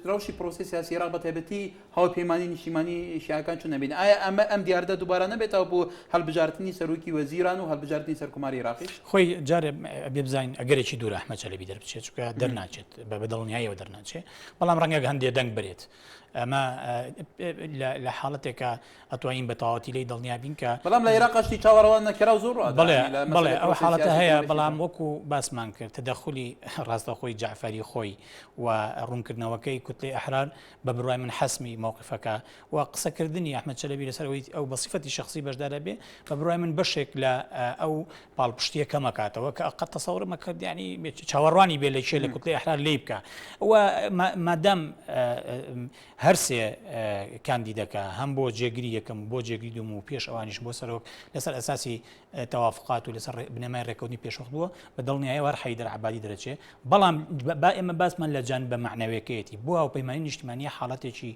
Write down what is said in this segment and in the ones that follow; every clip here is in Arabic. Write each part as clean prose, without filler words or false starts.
ڕەوشی پرۆسی سیاسی عێراق بەتایبەتی هاوپەیمانی نیشتیمانی شیعەکان چۆن نەبین؟ ئایا ئەم دیاردە دووبارە نەبێتەوە بۆ هەڵبژاردننی سەرۆکی وەزیران و هەڵبژاردننی سەرکوماری عێراقیش؟ خۆی جارێ بێ بزانین ئەگەرێکی دوورە ئەحمەد چەلەبی دەربچێت چونکە دەرناچێت بە دڵنیاییەوە دەرناچێت، بەڵام ڕەنگە هەندێک دەنگ برێت. ئەمە لە حاڵەتێکە ئەتوانین بە تەواوەتی لی دڵنیا بین کە بەڵام لە عێراقشتی چاوەڕەوان نەکرا و زۆر بڵێ ئەو حاڵەتە هەیە، بەڵام وەکو باسمان کرد تەدەخولی ڕاستەخۆی جعفەری خۆی و ڕوونکردنەوەکەی کوتلەی ئەحرار بە بڕای من حەسمی مووقفەکە و قسەکردنی ئەحمەد چەلەبی لەسەرەوەی ئەو بەصیفەتی شخصی بەشدارە بێ بە بڕای من بەشێک لە ئەو پاڵپشتیە کەمەکاتەوە کە قەت تەسەوڕمە کرد، ینی چاوەڕوانی بێ لە لە کوتلەی ئەحرار لێ بکە و مادام هەرسێ کاندیدەکە هەم بۆ جێگیری یەکەم بۆ جێگیری دوم و پێش ئەوانیش بۆ سەرۆک لەسەر ئەساسی تەوافقات و لەسەر بنەمای ڕێکەوتنی پێشوەخت بووە بە دڵنیاییەوە هەر حەیدەر عەبادی دەرەچێ. بەڵام با ئێمە باسمان لە جانبە مەعنەویەکەیەتی بۆ هاوپەیمانی نیشتیمانیە حاڵەتێکی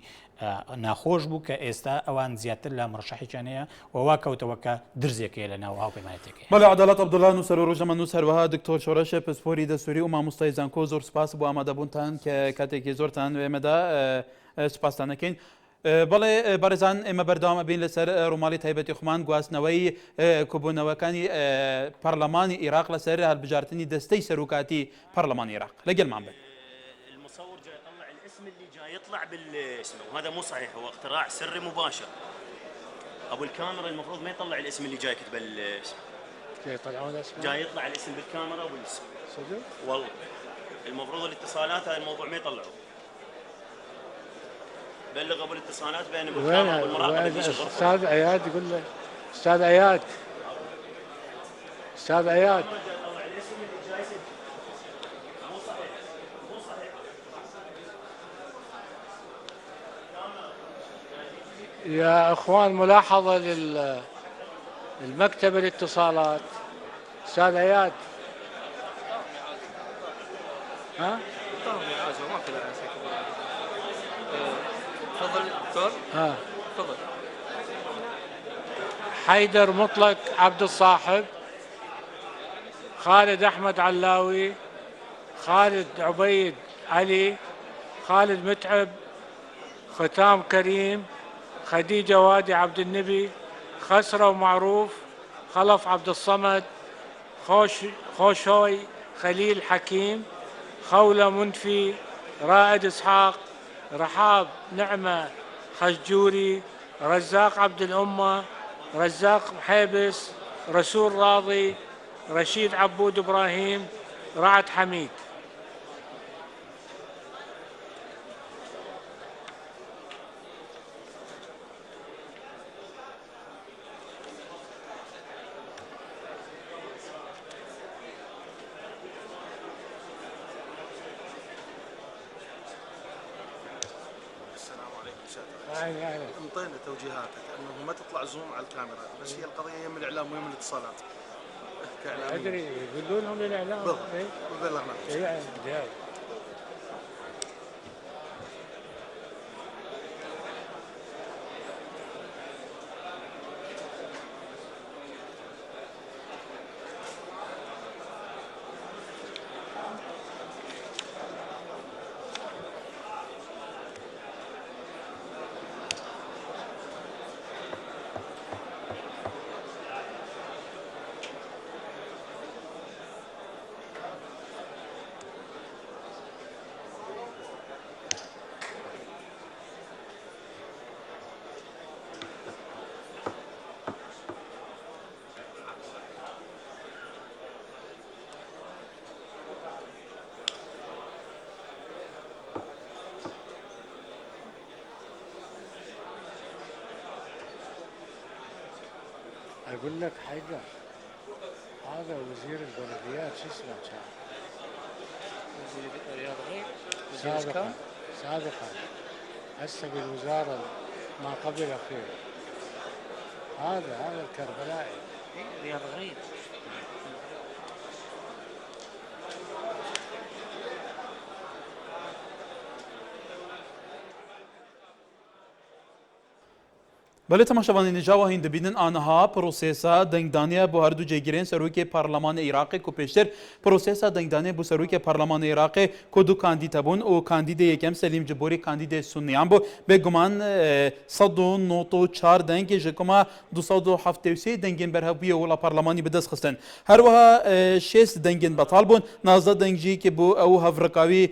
ناخۆش بوو کە ئێستا ئەوان زیاتر لە مڕەشەحێکیان هەیە و وا کەوتەوە کە درزێکەیە لە ناو هاوپەیمانێتێکەیە. بەڵێ عەدالەت عەبدوڵڵا نووسەر و ڕۆژەمە نووس هەروەها دکتۆر شۆڕەشە پسپۆری دەستوری و مامۆستای زانکۆ زۆر سپاس بۆ ئامادەبوونتان کە کاتێکی زۆرتان ئێمەدا سپاسان دەکەین. بەڵێ بەڕێزان ئێمە بەردەوامە بین لەسەر ڕووماڵی تایبەتی خۆمان گواستنەوەی کۆبوونەوەکانی پەرلەمانی عێراق لەسەر هەڵبژاردننی دەستەی سەرۆکاتی پەرلەمانی عێراق لەگەڵمان بن. المصور جاي يطلع الاسم اللي جاي يطلع بالاسم وهذا مو صحيح، هو اختراع سري مباشر. ابو الكاميرا المفروض ما يطلع الاسم اللي جاي يكتب الاسم. يطلعون الاسم؟ جاي يطلع الاسم بالكاميرا والاسم. صدق؟ والله المفروض الاتصالات هذا الموضوع ما يطلعوه. بلغ ابو الاتصالات بين بالكاميرا والمراقبه اللي شغال. استاذ عياد يقول له استاذ عياد استاذ عياد يا اخوان ملاحظه للمكتب الاتصالات. استاذ عياد ها تفضل دكتور. تفضل. حيدر مطلق عبد الصاحب، خالد احمد علاوي، خالد عبيد علي، خالد متعب، ختام كريم، خديجة وادي عبد النبي، خسرة ومعروف، خلف عبد الصمد، خوشوي خليل حكيم، خولة منفي، رائد اسحاق، رحاب نعمة خشجوري، رزاق عبد الأمة، رزاق محيبس، رسول راضي، رشيد عبود إبراهيم، رعد حميد. انطينا توجيهاتك انه ما تطلع زوم على الكاميرا، بس هي القضيه يم الاعلام ويم الاتصالات كاعلاميين. ادري يقولون لهم للاعلام. بلغنا. اقول لك حاجه، هذا وزير البلديات شو اسمه كان؟ وزير الرياض سابقا هسه بالوزاره ما قبل الاخير. هذا الكربلائي. رياض غير. بله تماشاوان نجاوا هند بینن آنها پروسیسا دنگدانی بو هردو جگیرین سروک پارلمان عراق کو پیشتر پروسیسا دنگدانی بو سروک پارلمان عراق کو دو کاندید بون او کاندید یکم سلیم جبوری کاندید سنیان بو به گمان 194 دنگ جکما 273 دنگین برهوی ولا پارلمانی بدست خستن هر وها 6 دنگین بطال بون 19 دنگی که بو او هفرقاوی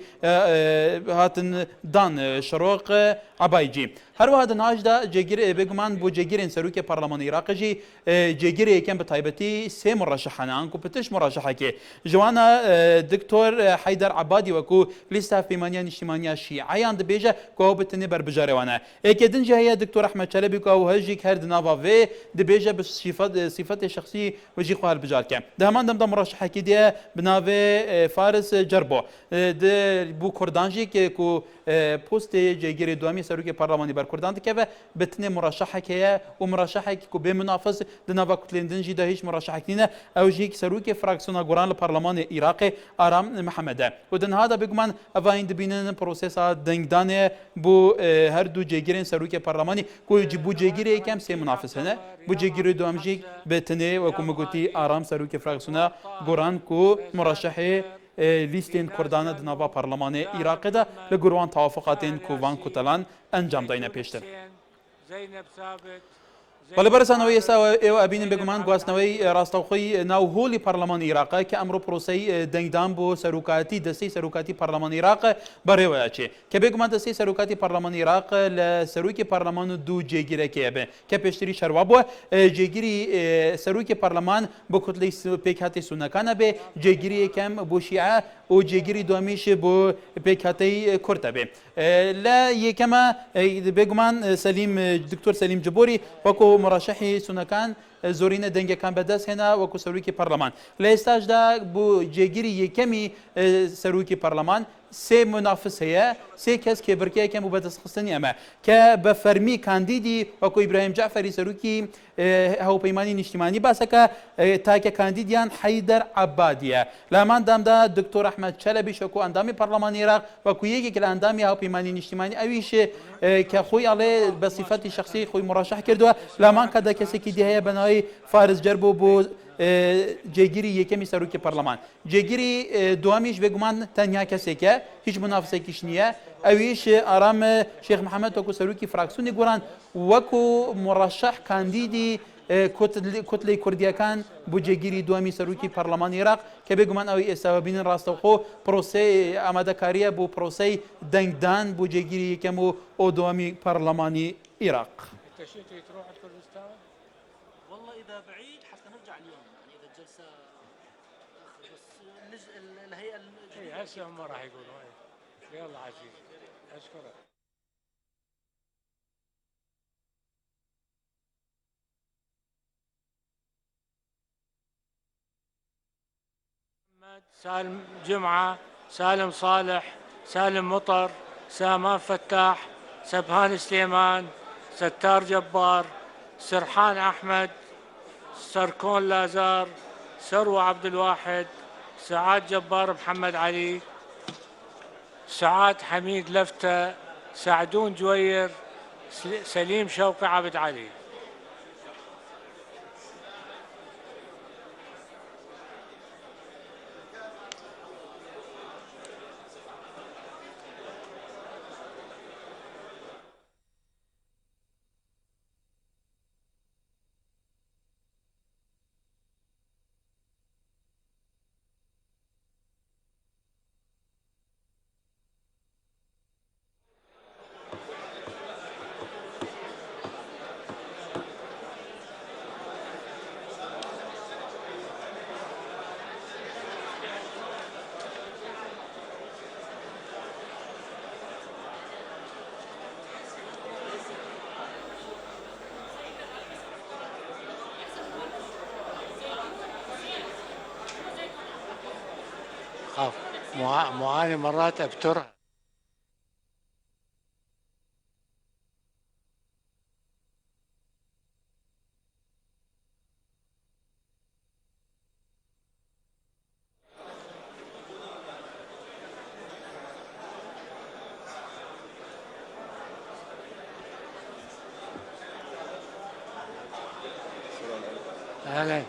هاتن دان شروق عبایجی هر وها دناج دا جگیر بگمان بو جگیرین سروک پارلمان عراق جی جگیر یکم به تایبتی سه مرشحانه انکو پتش مرشحه که جوانا دکتور حیدر عبادی وکو لیستا فیمانیا نشتیمانیا شیعیان دبیجه که بتنی بر بجاروانه اکیدن جهیه دکتور احمد چلبی که او هجی که هر دناوا و دبیجه به صفت شخصی وجی خواه بجار که ده همان دم مرشحه که دیه بناوه فارس جربو ده بو کردانجی که کو پوست جگیر دوامی سروک پارلمانی بر کردان که و بتنی مرشحه که و مرشحه که به منافس دنوا کتلندن جی ده هیچ مرشحه کنه او جی که سروک فراکسیون گوران لپارلمان عراق آرام محمده و دن هذا بگمان اوایند بینن پروسیسا دنگدانه بو هر دو جگیرین سروک پارلمانی کو بو جگیر یکم سه منافس هنه بو جگیر دوام جی بتنی و کوم گوتی آرام سروک فراکسیون گوران کو مرشحه لیستین کردان دنوا پارلمان عراق ده لگروان توافقاتین کووان کتلان انجام داینه پیشتر بله برسانوی او ابین بگمان گواسنوی راستوخی ناو هولی پارلمان عراق که امرو پروسی دنگدان بو سروکاتی دستی سروکاتی پارلمان عراق بره چه که بگمان دستی سروکاتی پارلمان عراق لسروکی پارلمان دو جگیره که به که پیشتری شروا بو جگیری سروکی پارلمان بو کتلی پیکاتی سونکانه به جگیری کم بو شیعه او جگیری دومیش بو پیکاتی کرده به لا یکما بگمان سلیم دکتور سلیم جبوری وکو مرشحی سونکان زورین دنگ کان بدست هنا وکو سروکی پارلمان لیستاج دا بو جگیری یکمی سروکی پارلمان سه منافس هيا سه کس که برکه کم بدست خستنی اما که به فرمی کاندیدی وکو ابراهیم جعفری سروکی هاو پیمانی نشتیمانی باسه که تاکه کاندیدیان حیدر عبادیه لامان دام دا دکتور احمد چلبی شکو اندامی پارلمان عراق وکو یکی که اندامی هاو پیمانی نشتیمانی اویش که خوی علی به صفت شخصی خوی مرشح کردو لامان که کسی که دیه بنای فارس جربو بو جگیری یکمی سروک پارلمان جگیری دوامیش بگمان تنها کسی که هیچ منافسه کش نیه اویش آرام شیخ محمد وکو سروکی فراکسیونی گوران وکو مرشح کاندیدی کتله کردیکان بو جگیری دوامی سروکی پارلمان عراق که بگمان اوی استوابین راستوخو پروسه آماده کاریه بو پروسه دنگدان بو جگیری یکمو او دوامی پارلمانی عراق انت شتي تروح على كردستان؟ والله اذا بعيد حتى نرجع اليوم يعني اذا الجلسه بس الهيئه اي هسه هم راح يقولوا اي يلا عزيزي اشكرك. سالم جمعة، سالم صالح، سالم مطر، سامان فتاح، سبهان سليمان، ستار جبار، سرحان أحمد، سركون لازار، سروة عبد الواحد، سعاد جبار محمد علي، سعاد حميد لفتة، سعدون جوير، سليم شوقي عبد علي. خاف معاني مرات ابترها. اهلا.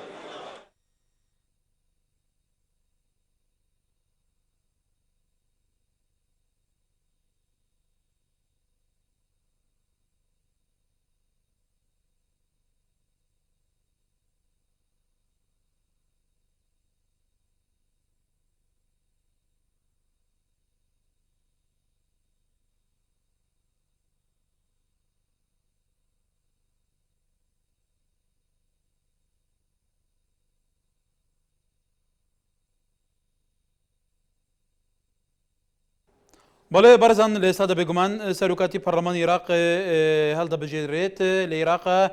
بله برزان لساده بگمان سروکاتی پارلمان عراق هل دبجیرت لعراق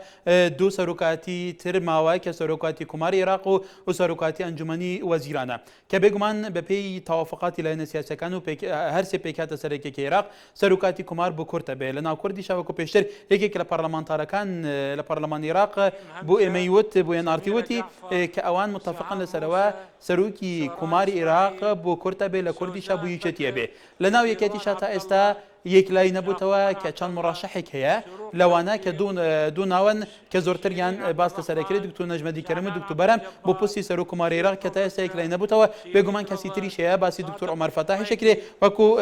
دو سروکاتی تر ماوای که سروکاتی کمار عراق و سروکاتی انجمنی وزیرانه که بگمان به پی توافقاتی لین سیاسی کانو هر سه پیکات سرکی که عراق سروکاتی کمار بکرته به لنا کردی شبکه پیشتر یکی که پارلمان تارکان لپارلمان عراق بو امیوت بو انارتیوتی که اوان متفقا لسروا سروکی کمار عراق بکرته به لکردی شبو یچتیه به لنا یکی شاتا استا یک لای نبوتوا که چند مرشحی که لوانا که دو ناون که زورتر یان باست سرکری دکتور نجمدی کریم دکتور برام با پستی سرو کمار عراق که تا استا یک لای نبوتوا بگمان کسی تری شیعه باسی دکتور عمر فتاحی شکلی وکو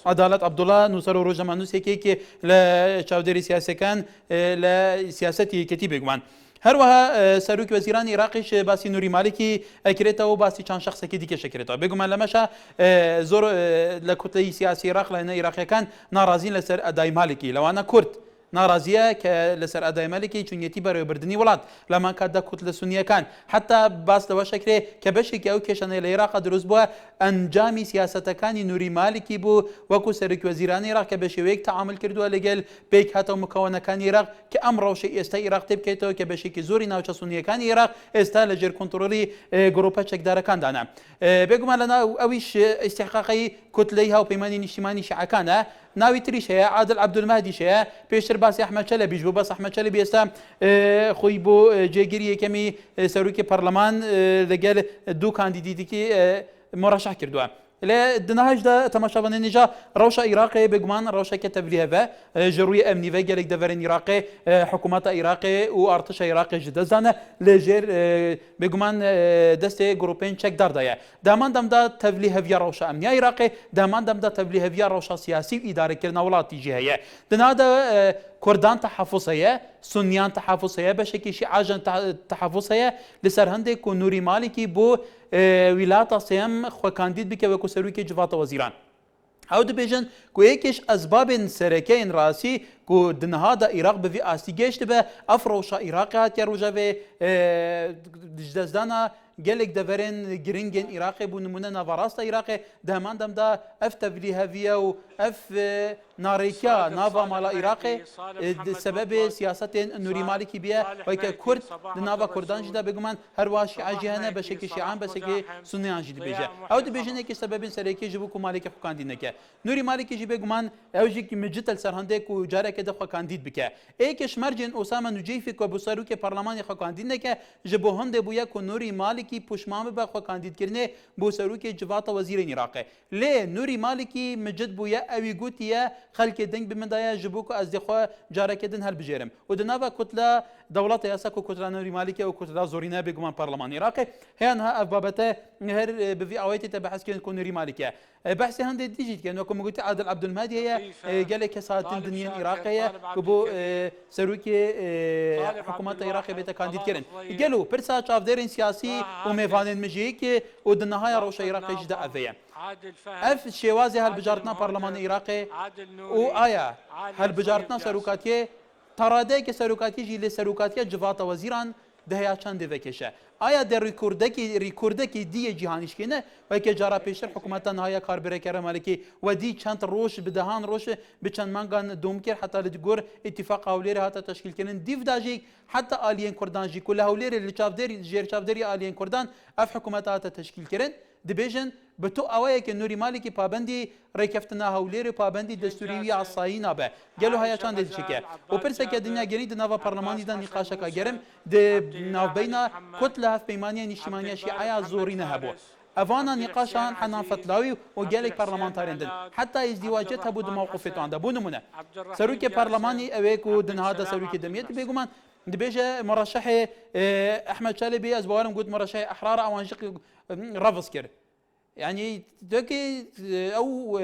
عدالت عبدالله نوسر و روزا منوس یکی لچاودری سیاسی کان لسیاستی کتی بگمان هر وها سروک وزیران عراقیش باسی نوری مالکی اکرتا و باسی چند شخص کی دیگه شکرتا بگم لمشا زور لکتله سیاسی عراق لان عراقی کان ناراضین لسر ادای مالکی لو انا کرد ناراضيه لسر ادای مالکی چون یتی برای بردنی ولاد لما کدا کتله سنیه کان حتی باس لو شکل کبشی که او کشان العراق دروز بو انجام سیاست کانی نوری مالکی بو وکو سروک وزیران عراق کبشی ویک تعامل کردو لگل بیک حتی مکونه کان عراق که امر شی است عراق تب کیتو کبشی که زوری ناوچ سنیه کان عراق است لجر کنترلی گروپا چک دار کان دانا بگم لنا اویش استحقاقی کتله ها پیمانی نشیمانی شعکانه ناوی تریش هي عادل عبد المهدي شيء بيشتر باس احمد شلبي جو باس احمد شلبي استا خوي بو جيگيري كمي سروكي برلمان دقال دو كانديديتي كي مرشح كردوا لا دنهاج دا تماشاوان نجا روشا عراقي بگمان روشا كتبليها با جروي امني و گلك دفرن عراقي حكومات عراقي و ارتش عراقي جدزانه لجر بگمان دست جروبين چك دار دايا دامان دم دا تبليها في روشا امني عراقي دامان دم دا تبليها في روشا سياسي اداره كرنا ولاتي جهه دنا دا كردان تحفظيه سنيان تحفظيه بشكل شي عاجن تحفظيه لسر هندك نوري مالكي بو ولاتا سيم خو كانديد بك وكو سروكي جفاتا وزيران او دبيجن كو يكش اسباب سركين راسي كو دنهادا عراق بفي اسي گشت به افروشا عراق هات يروجا به دجدزدانا گلک دورن گرینگن عراق بو نمونه نواراستا عراق دهمان دم دا اف تبلیها ویا و اف ناریکا ناوا مالا عراق سبب سیاست نوری مالکی بیا و که کرد ناوا کردان جدا بگمان هر واشی عجیهنه بشکل شیعان بشکل سنیان جدا بیجه او دی بیجنه که سبب سرکی جبو کو مالک خو کاندید که نوری مالکی جی بگمان او جی کی مجتل سرهنده کو جاره که خو کاندید بکه ایکش مرجن اسامه نجیفی کو بسرو که پارلمان خو کاندید که جبو هنده بویا کو نوری مالکی پشمام به خو کاندید کرنه بو سرو که جوات وزیر عراق لی نوری مالکی مجد بویا اوی گوتیه خلک دنگ بمندایا جبو کو از خو جاره کدن هل بجرم و دناوا کتله دولت یاسا کو کتله نوری مالکی او کتله زورینه بگمان پارلمان عراق هنها افبابته هر بفي اويتي تبحث كن نوري مالكيه بحث هند ديجيت كان وكم قلت عادل عبد المهدي هي قال لك ساعات الدنيا العراقيه كبو سروكي حكومه العراق بيت كانديد كرن قالوا برسا شاف ديرين سياسي وميفانين مجيك ودنهايه روش عراقي جدا افيا اف شوازي هالبجارتنا برلمان العراقي وايا هالبجارتنا سروكاتيه تراده که سروکاتی جیل سروکاتی جوات وزیران دهیا چند وکشه آیا در ریکوردکی دی جهانیش کنه و که جارا پیشتر حکومت نهایی کاربره کرده مالکی و دی چند روش بدهان روش بچند مانگان دوم کرد حتی لدگور اتفاق هولیر حتی تشکیل کردن دیو داجی حتی آلیین کردان جی کل هولیر لچافدری جیر چافدری آلیین کردان اف حکومت حتی تشکیل کردن دبیجن به تو اوایه که نوری مالکی پابندی ریکفتنا هولیر پابندی دستوری عصایی نابه گلو هیا چند دیدی که و پرسه که دنیا گری دنوا پارلمانی دن نقاش کا گرم د ناو بینا کتله هف پیمانی نشیمانی شیعه زوری نه بو افانا نقاشان حنان فتلاوی و گلک پارلمانتارین دن حتی ازدواجت بود موقفتان ده بو نمونه سروک پارلمانی اویکو دنها ده سروک دمیت بگومان دبيجه مرشح احمد شلبي از بوارم قلت مرشح احرار او انشق رفض كر يعني دوكي او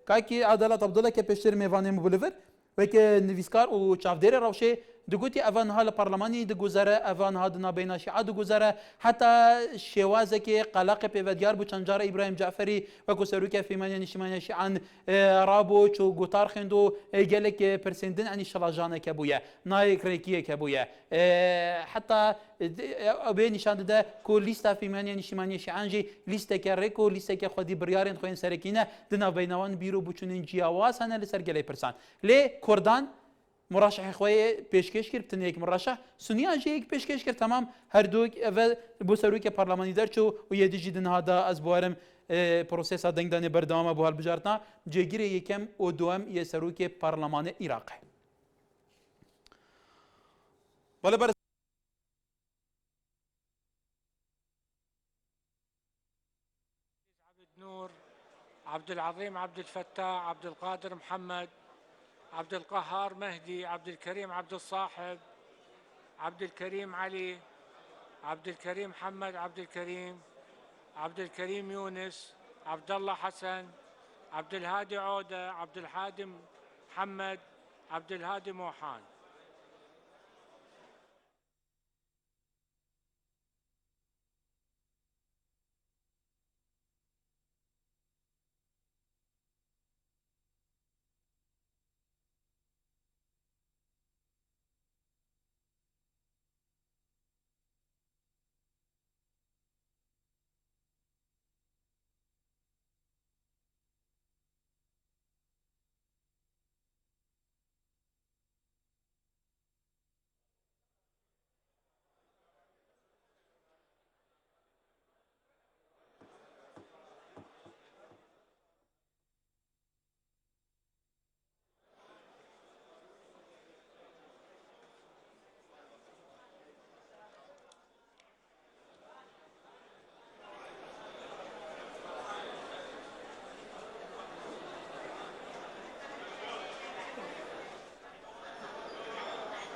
كاكي عداله تبدله كبشتر ميفاني مبلفر وك نفيسكار و تشافدير روشي دقوتي افان ها البرلماني دقوزره افان ها دنا بين شيعه دقوزره حتى شوازك قلق بيفديار بو چنجار ابراهيم جعفري وكو سروكه في من نشمان شيعان رابو چو گوتار خندو جلك برسندن اني شلاجانه كبويا نايك ريكيه كبويا حتى ابي نشان ده كو ليستا في من نشمان شيعان جي ليستا كريكو ليستا كخدي بريارن خوين سركينه دنا بينوان بيرو بوچنين جياواز انا لسرگلي پرسان لي كردان مرشح خوي پیشکش کرد تن یک مرشح سنیا جی یک پیشکش کرد تمام هر دو اول بو سروک پارلمانی در چو و یه دیجیدن هادا از بوارم پروسس دنگ دانه بردام بو هل بجارتنا جگیر یکم و دوم یه سروک پارلمان عراق ولی بر عبد النور عبد العظيم عبد الفتاح عبد القادر محمد عبد القهار مهدي عبد الكريم عبد الصاحب عبد الكريم علي عبد الكريم محمد عبد الكريم يونس عبد الله حسن عبد الهادي عودة عبد الهادي محمد عبد الهادي موحان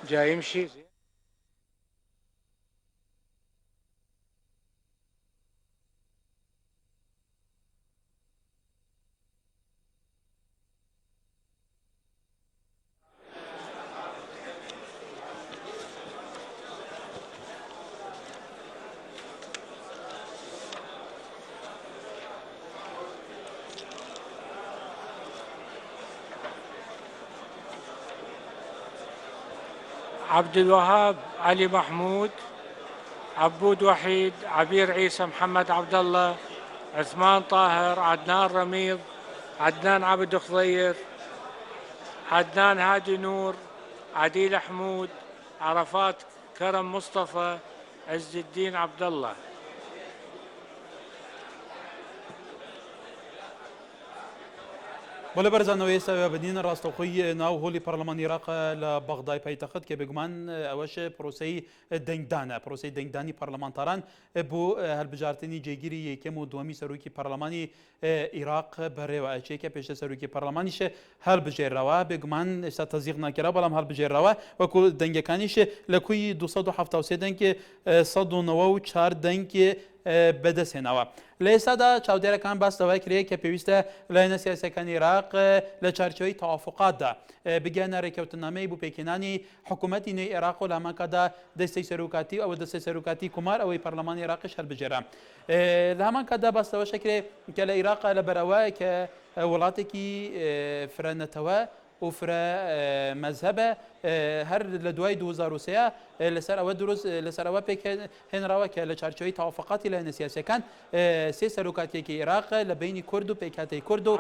جاي يمشي عبد الوهاب علي محمود عبود وحيد عبير عيسى محمد عبد الله عثمان طاهر عدنان رميض عدنان عبد خضير عدنان هادي نور عديل حمود عرفات كرم مصطفى عز الدين عبد الله ولی برزنوی سوی بدین راستوخی ناو هولی پارلمان عراق لبغداد پیتخت که بگمان اوش پروسه دنگدانی پارلمانتران بو هالبجارتنی جگیری یکم و دومی سروکی پارلمانی عراق بره و اچه که پیش سروکی پارلمانیش هالبجر روا بگمان ستزیق نکره بلام هالبجر روا و کل دنگکانیش لکوی 273 دنگ 194 دنگ بدس هنوا لیسا دا چاودیر کان باست دوای کریه که پیوسته لاین سیاسی کان عراق لچارچوی توافقات دا بگن رکوتنامه بو پیکنانی حکومتی نی عراق و لما کدا دستی سروکاتی او دستی سروکاتی کمار او پارلمان عراقش هر بجرا لما کدا باست دوای شکر که العراق لبروا که ولاتی کی فرنتوا وفرا مذهبه هر لدوای 2003 لسر او دروز لسر او پیک هن راوا که لچارچوی توافقاتی لین سیاسی کان سی سروکاتی کی عراق لبین کرد و پیکاتی کرد و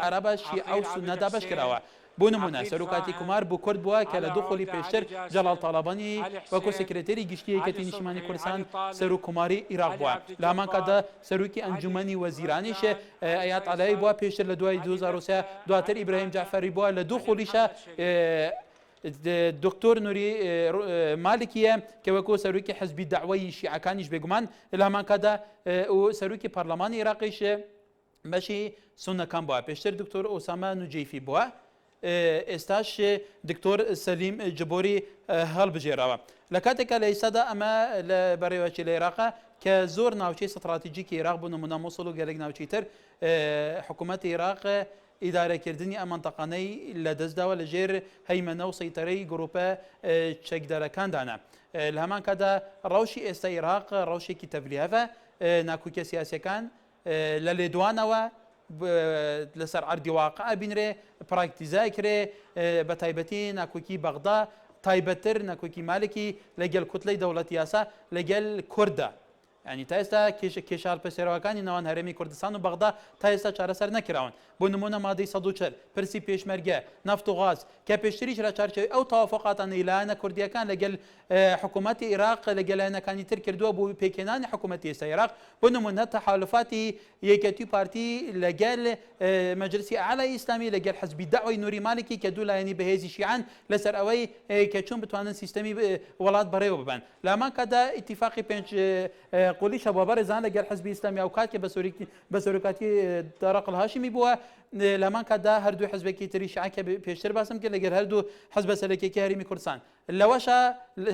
عرب شیعه او سنت باش کراوا بونمونه سروکاتی کمار بو کرد بوا که لدخولی پیشتر جلال طالبانی و کو سکرتری گشتی که نشمانی کردستان سرو کماری عراق بوا لامان کدا سروکی انجمنی وزیرانیش آیات علی بوا پیشتر لدوای 2003 دواتر ابراهیم جعفری بوا لدخولیش دكتور نوري مالكيه كوكو سروكي حزب الدعوي شيعة كانش بيجمان لما كذا وسروكي برلمان عراقيش ماشي سنة كان بوا بيشتر دكتور أسامة نجيفي بوا ئێستاش دکتۆر سەلیم جبۆری هەڵبژێراوە لە کاتێکە لە ئێستادا ئەمە لە بەڕێوەچی لە عێراقا کە زۆر ناوچەی استراتیجیکی عێراق بوون نمونە مووسڵ و گەلێک ناوچەی تر حکوومەتی عێراق ئیدارەکردنی ئەم منتەقانەی لە دەستداوە لە ژێر هەیمەنە و سەیتەرەی گروپە چەکدەرەکاندانە لە هەمان کادا ڕەوشی ئێستا عێراق ڕەوشێکی تەڤلیهەڤە ناکوکە سیاسیەکان لە لێدوانەوە لەسەر عەردی واقع بینرێ پراکتیزای کرێ بە تایبەتی ناکۆکی بەغدا تایبەتر ناکۆکی مالکی لەگەل کوتلەی دەوڵەتی یاسا لەگەل کوردە ینی تا ئێستا کێشال پەسێراوەکانی ناوان هەرێمی کوردستان و بەغدا تا ئێستا چارەسەر نەکراون بۆ نمونە مادەی 140 پرسی پێشمەرگە نەفت و غاز کە پێشتریش لە چارچەوەی ئەو تەوافقاتانە ئیلایەنە کوردیەکان لەگەل حکوومەتی عێراق لەگەل لایەنەکانی تر کردووە بۆ پێکهێنانی حکوومەتی ئێستا عێراق بۆ نمونە تەحالوفاتی یەکەتی پارتی لەگەل مەجلیسی ئاعلای ئیسلامی لەگەل حزبی داعوای نوری مالکی کە دوو لایەنی بەهێزی شیعان لەسەر ئەوەی کە چۆن بتوانن سیستەمی وڵات بەڕێوە ببن لە هەمان کادا ئیتیفاقی پێنج قولی شەبوە بەڕێزان لەگەل حزبی ئیسلامی ئەو کات کە بە سەرۆکاتی دارەق الهاشمی بووە لە هەمان کاتدا هەردوو حزبێکی تری شیعە کە پێشتر باسم کرد لەگەل هەردوو حزبە سەرەکیەکی هەرێمی کوردستان لەوەشە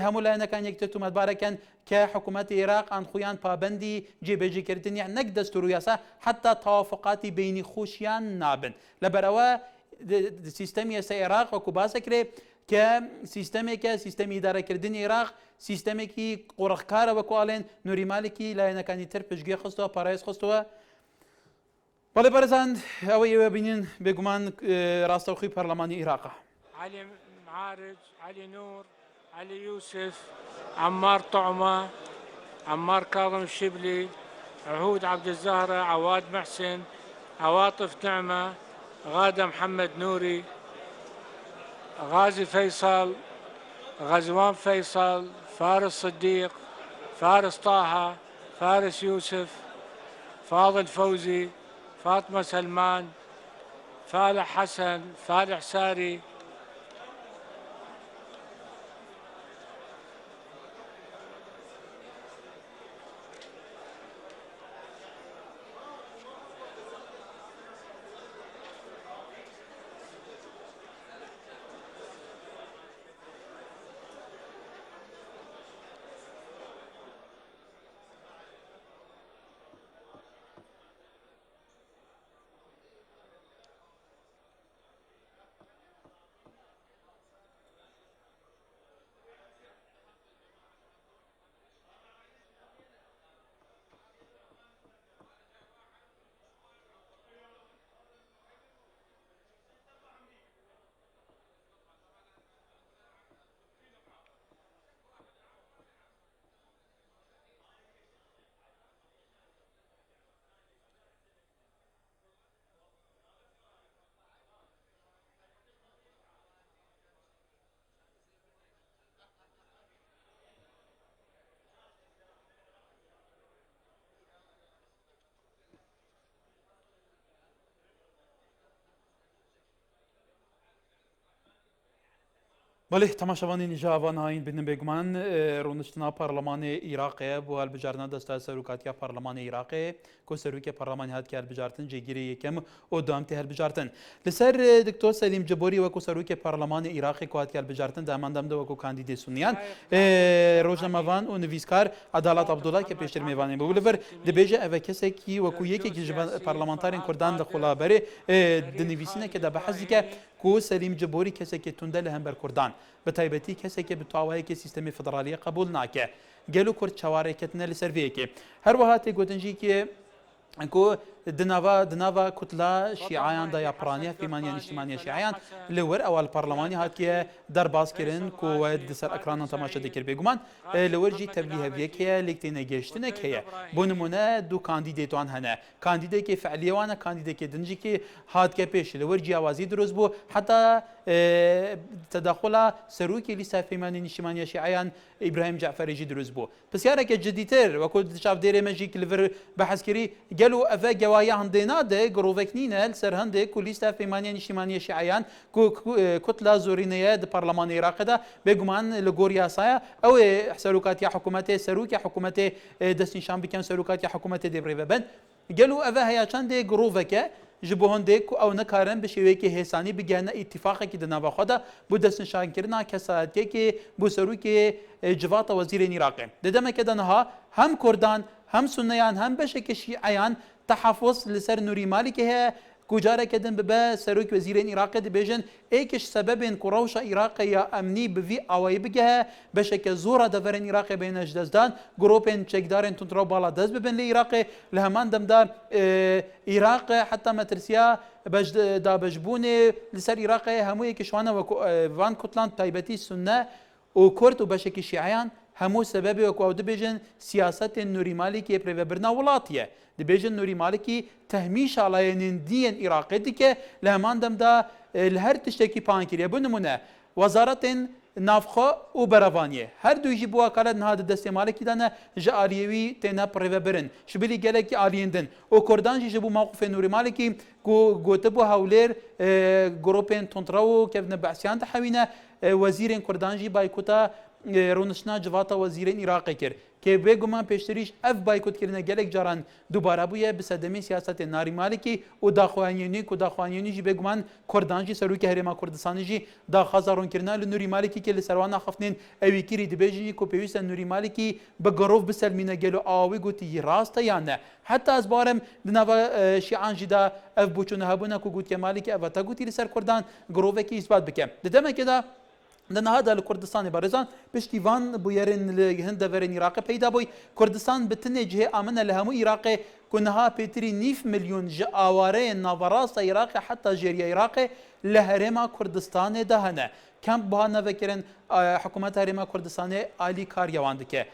هەموو لایەنەکان یەکتر تومەتبارەکەن کە حکوومەتی عێراق ئان خۆیان پابەندی جێبەجێکردنیان نەک دەستور و یاسا حتا تەوافقاتی بینی خۆشیان نابن لەبەرەوە سیستەمی ئێستا عێراق وەکو باسەکرێ کە سیستەمێکە سیستەمی ئیدارەکردنی عێراق سیستەمێکی قوڕخکارە وەکوڵێن نوری مالکی لایەنەکانی تر پشتگوێ خستەوە پارێز خستەوە بەڵێ بەرزان ئەوە ئێوە بینین بێگومان ڕاستەوخی پەرلەمانی عێراقە علي معارج علي نور علي يوسف عمار طعمة عمار كاظم الشبلي عهود عبد الزهرة عواد محسن عواطف نعمة غادة محمد نوري غازي فيصل غزوان فيصل فارس صديق فارس طه فارس يوسف فاضل فوزي فاطمة سلمان فالح حسن فالح ساري بەڵێ تەماشەوانی جیاوان هاین بنن بێگومان ڕۆنشتنا پەرلەمانی عێراقەیە بۆ هەڵبژاردنە دەستا سەرۆکاتیە پەرلەمانی عێراقێ کۆ سەرۆکی پەرلەمانی هاتکە هەڵبژاردن جێگیری یەکەم و دوامتی هەڵبژاردن لەسەر دکتۆر سەلیم جبۆری وەکو سەرۆکی پەرلەمانی عێراقی کۆهاتکە هەڵبژاردن داماندەمدا وەکو کاندیدی سونیان ڕۆژنەمەوان و نویسکار عەدالەت عەبدوڵڵا کە پێشتر میێوانی بوو لەبەر دەبێژە ئەوە کەسێکی وەکو یەکێکی پەرلەمانتارین کوردان لە خولابەرێ دنویسینەکە دە بەحەزیکە کو سەلیم جبۆری کەسێکی توندە لە هەمبەر کوردان بە تایبەتی کەسێکی بتواوایەکی سیستەمی فدرالیە قبول ناکە گەلو کورد چاوارێکەتنە لە سەرڤەیەکێ هەروەها تێگوتنجیکێ ئەنکۆ دناوا کوتلا شیعیان دا یا پرانیە فیمانیە نیشتیمانیە شیعیان لەوەر ئەوە پەرلەمانی هاتیە دەرباسکردن کۆوە دەسەر ئەکرانان تەماشە دەکرد بێگومان لەوەرجی تەبلیغەویەکەیە لێکتێنە گەشتنێک هەیە بۆ نمونە دوو کاندیدێتوان هەنە کاندیدێکی فعلیەوانە کاندیدێکی دنجێکی هاتکە پێش لەوەر جیاوازی دروست بوو حتا تەداخڵا سەرۆکی لیستا فیمانی نیشتیمانیە شیعیان ئیبراهیم جعفەریجی دروست بوو پرسیارێکە جدیتر وەکو چاودێرێمەژی لەڤر بەحەزکردی گەل و ئەڤە گەوایە هەندێنادە گرۆڤێک نینە لەسەر هەندێک و لیستا فیمانیە نیشتیمانیە شیعیان کوتلا زۆرینەیە د پەرلەمانی عێراقدا بێگومان لە گۆڕ یاسایە ئەوێ سەرۆکاتی حکوومەتێ سەرۆکی حکوومەتێ دەستنیشان بکەن سەرۆکاتی حکوومەتێ دێبڕێ ببن گەل و ئەڤە هەیە چەندێک گرۆڤەکە ji bo hûndê ku ew nikarin bi şêwekê hêsanî bigihine îtîfaqekî di nava xwe de bû destnîşankirina kesayetiyekê bû serokê civata wezîrên Iraqê. Di demeke de niha hem Kurdan hem Sunniyan hem beşekî Şîeyan tehafûz li ser Nûrî Malîkê heye ku careke din bibe serok wezîrên Iraqê dibêjin êkiş sebebên ku rewşa Iraqê ya emnî bi vî awayî bigehe beşeke zora deverên Iraqê bêhne ji destdan gropên çekdarên tundra bala dest bibin lê Iraqê li heman demda Iraqê heta metirsiya dabejbûnê li ser Iraqê hemû yekî şwana wekû van kutlan taybetî Sunne û Kurd û beşekî Şîeyan hemû sebebê wekû ew dibêjin siyasetên Nûrî Malîkê pêvebirina wilatî ye. Dibêjin Nûrî Malîkî tehmîş alayên diyên Iraqê dike li heman demda li her tiştekî pankiriye. Bi nimûne wezaretên navxwe û berevaniyê her du jî bi wekalet niha di destê Malîkî de ne ji aliyê wî têne pirêvebirin ji bilî gelekî aliyên din û Kurdan jî ji bo mewqifê Nûrî Malîkî ku gotibû hewlêr gropên tundra û kevne behsiyan dihewîne wezîrên Kurdan jî baykûta rûniştina civata wezîrên Iraqê kir. Kê bêguman pêştirîş ev baykûtkirine gelek caran dubara bûye bi sedemê siyasetên Nûrî Malîkî û daxuyanînî ku daxuyanînî jî bêguman Kurdan jî serokê Herêma Kurdistanê jî daxwaza rûnkirina li Nûrî Malîkî kê li serwana xeftinên evî kirî dibêjin jî ku pêwîst e Nûrî Malîkî bi girov biselmîne gelo awî gotî yî rast e yan ne. Heta ez barim di nava Şîan jî de ev bûçûne hebûne ku gotiye Malîkî ev te gotî li ser Kurdan girovekî îsbat bike. Di demekê de هذا لكردستان بارزان بشتيفان بويرن لهند deverên Iraqê peyda bûy Kurdistan bi tinê cihê amine li hemû Iraqê ku niha pêtirî nîv milyon ji awareyên navarasta Iraqê heta jêriya Iraqê li Herêma Kurdistanê de hene. Kemp buha nevekirin hikûmeta Herêma Kurdistanê alî kariya wan dike.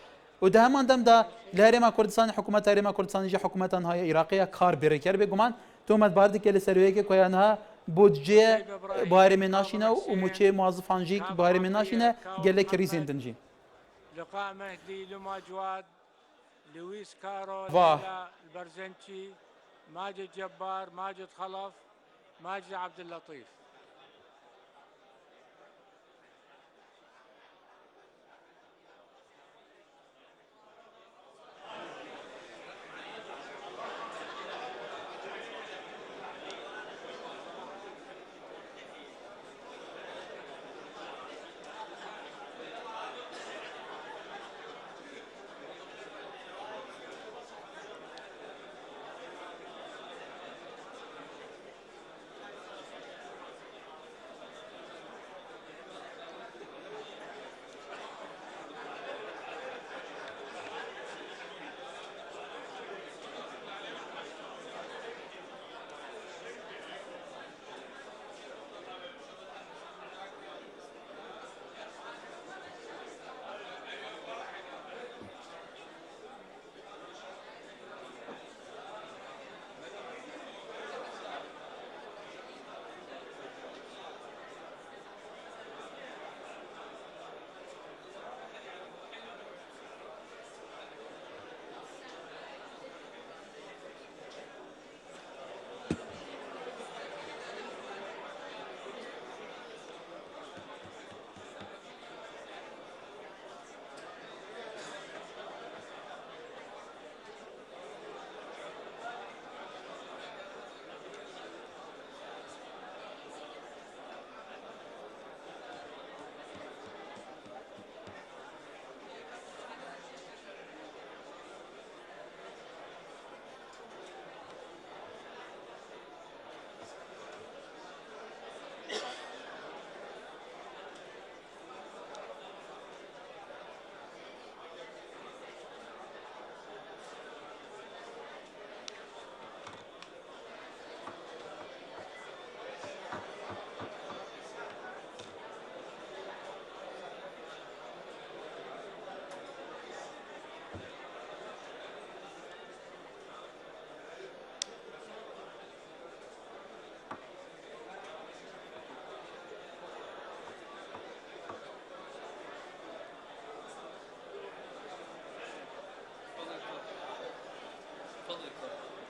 û di heman dem de li Herêma Kurdistanê hikûmeta Herêma Kurdistanê jî hikûmeta niha Iraqê kar bêrêker bêguman tohmet bar dike li serwiyekê ku ya niha بودجه بارمê naşîne û mûçê muazifan jî baremê naşîne gelek rîzên din jî. لقاء مهدي لما جواد لويس كارو واه. البرزنشي ماجد جبار ماجد خلف ماجد عبد اللطيف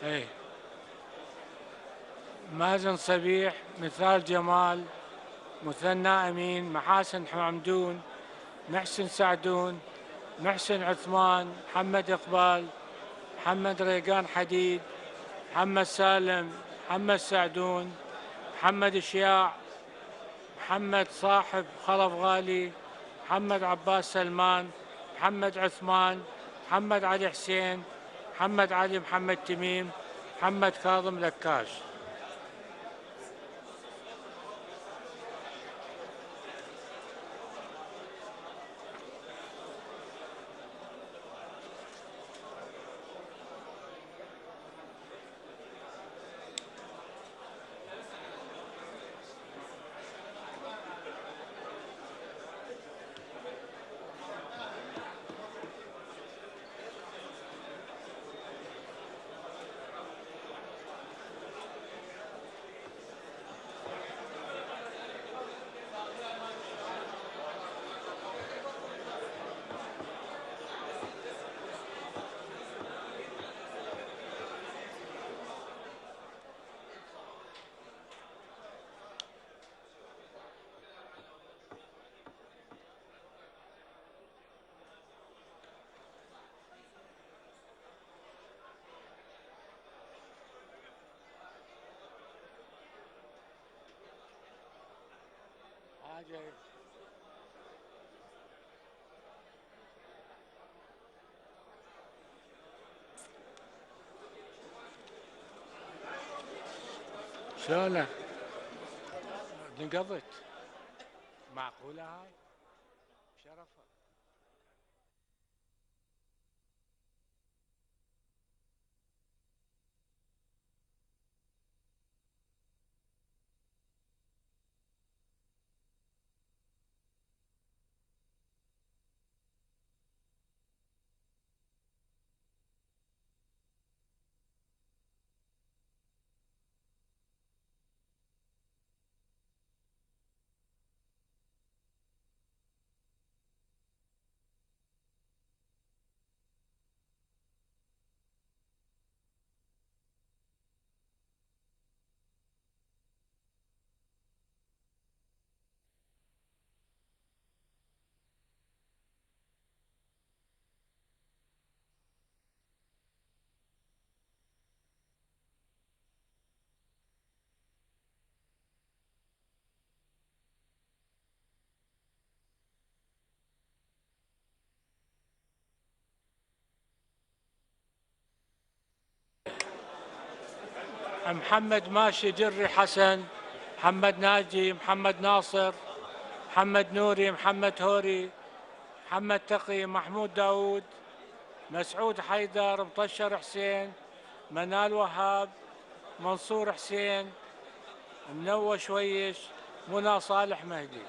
ايه مازن صبيح مثال جمال مثنى امين محاسن حمدون محسن سعدون محسن عثمان محمد اقبال محمد ريقان حديد محمد سالم محمد سعدون، محمد الشياع، محمد صاحب خلف غالي، محمد عباس سلمان، محمد عثمان، محمد علي حسين، محمد علي محمد تميم، محمد كاظم لكاش. شلونك؟ انقضت. معقولة هاي؟ شرفك. محمد ماشي جري حسن، محمد ناجي، محمد ناصر، محمد نوري، محمد هوري، محمد تقي، محمود داود، مسعود حيدر، مطشر حسين، منال وهاب، منصور حسين، منوى شويش، منى صالح مهدي.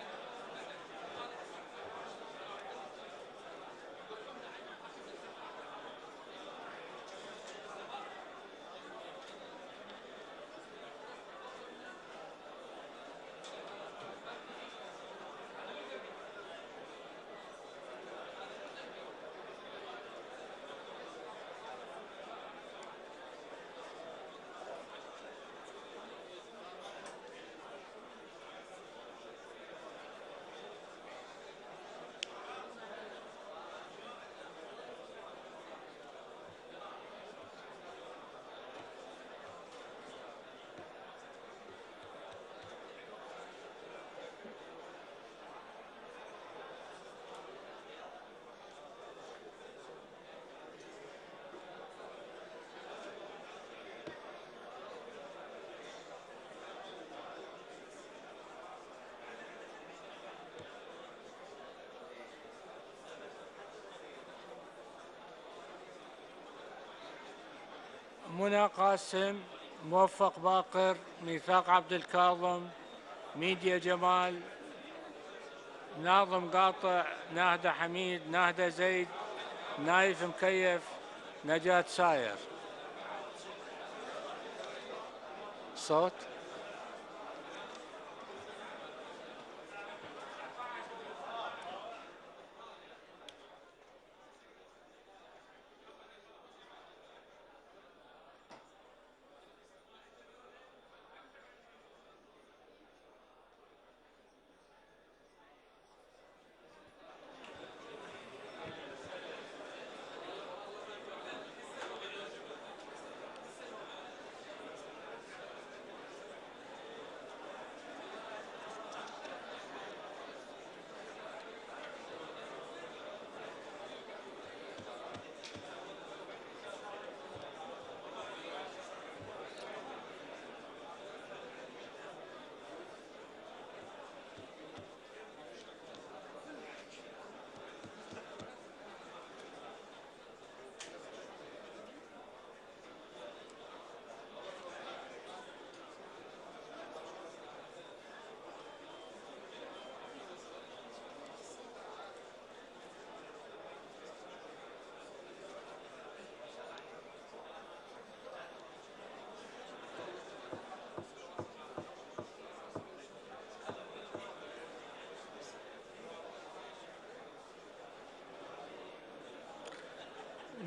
منى قاسم، موفق باقر، ميثاق عبد الكاظم، ميديا جمال، ناظم قاطع، ناهدة حميد، ناهدة زيد، نايف مكيف، نجاة ساير. صوت.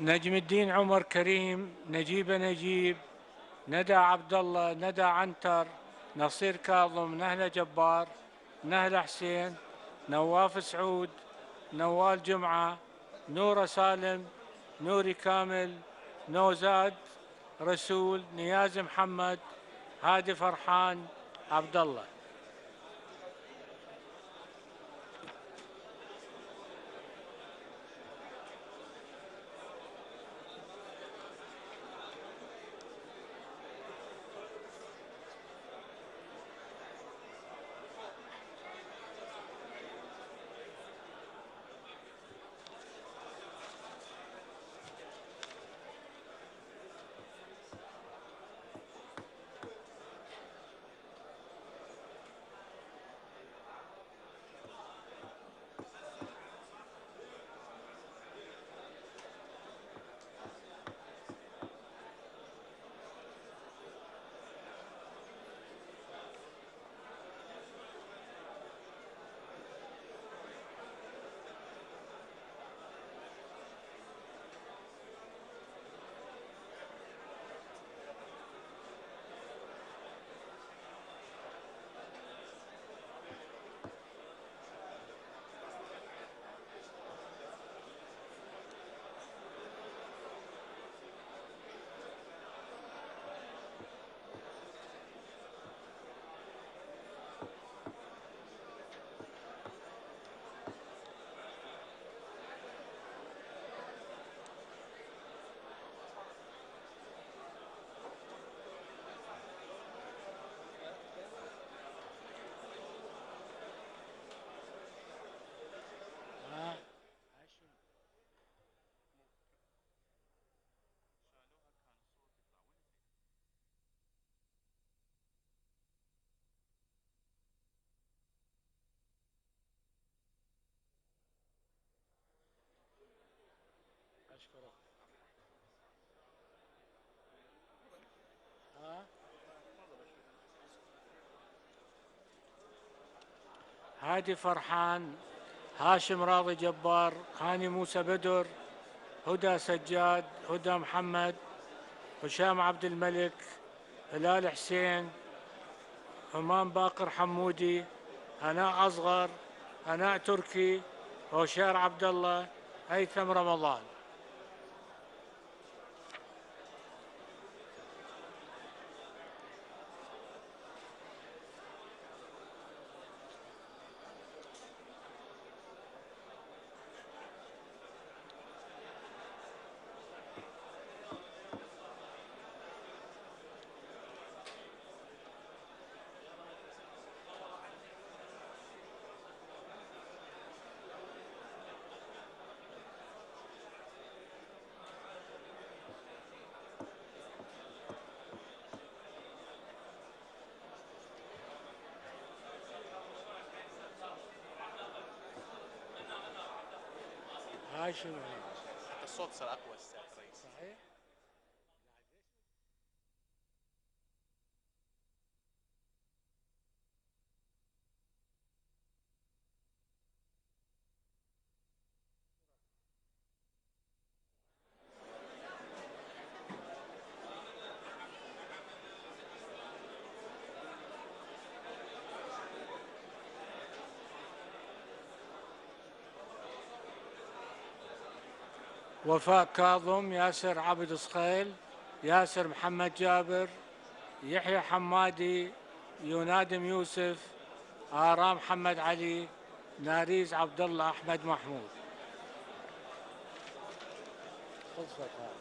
نجم الدين عمر كريم، نجيبة نجيب، ندى عبد الله، ندى عنتر، نصير كاظم، نهلة جبار، نهلة حسين، نواف سعود، نوال جمعة، نورة سالم، نوري كامل، نوزاد رسول، نياز محمد، هادي فرحان، عبد الله. هادي فرحان، هاشم راضي جبار، هاني موسى بدر، هدى سجاد، هدى محمد، هشام عبد الملك، هلال حسين، همام باقر حمودي، هناء أصغر، هناء تركي، هوشار عبد الله، هيثم رمضان. هاي شنو هي؟ الصوت صار اقوى سيادة الرئيس. صحيح؟ وفاء كاظم، ياسر عبد صخيل، ياسر محمد جابر، يحيى حمادي، ينادم يوسف، آرام محمد علي، ناريز عبد الله أحمد محمود. خلصت هاي.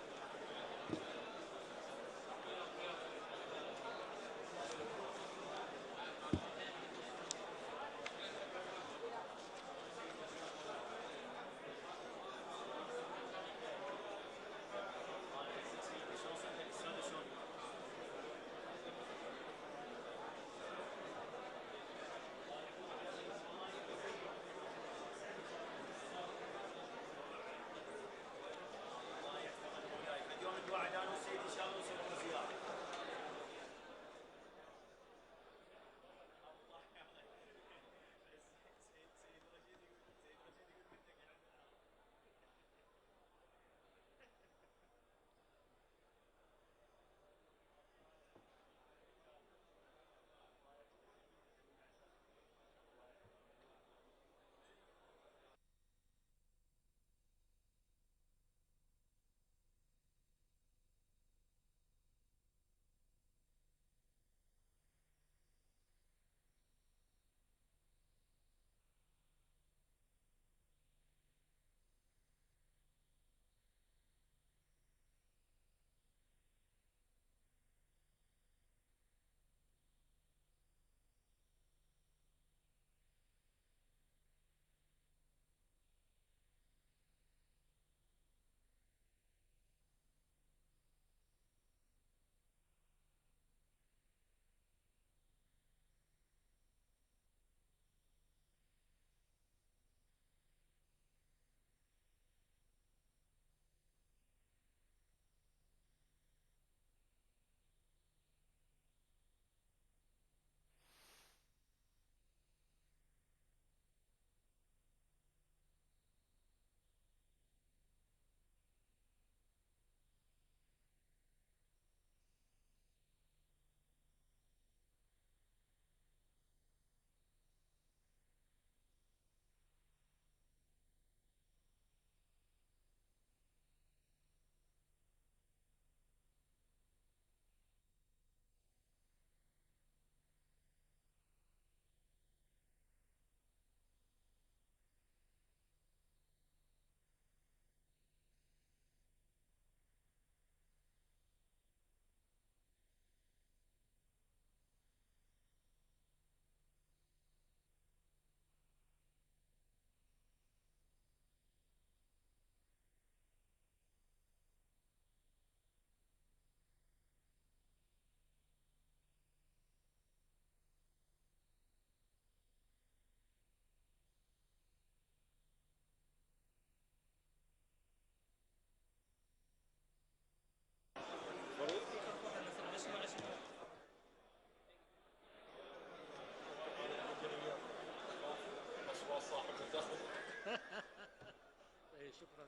شكرا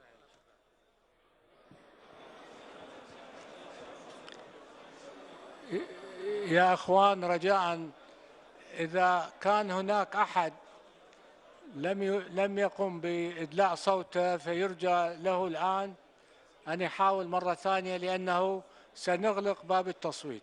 عليك. يا اخوان رجاء، اذا كان هناك احد لم يقم بادلاء صوته فيرجى له الان ان يحاول مره ثانيه، لانه سنغلق باب التصويت.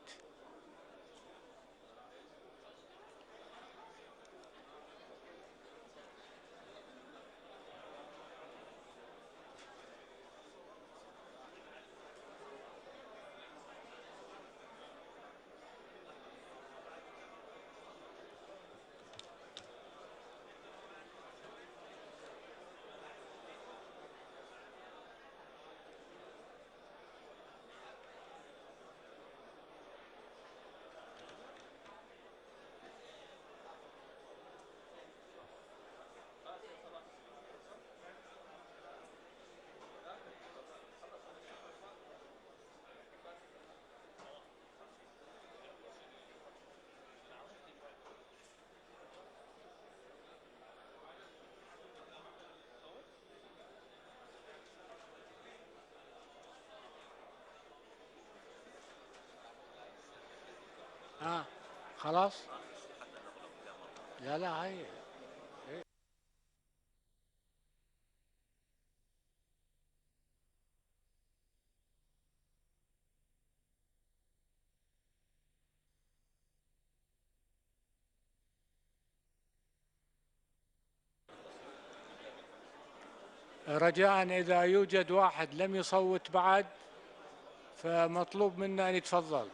خلاص. لا لا هي رجاء إذا يوجد واحد لم يصوت بعد فمطلوب منا أن يتفضل.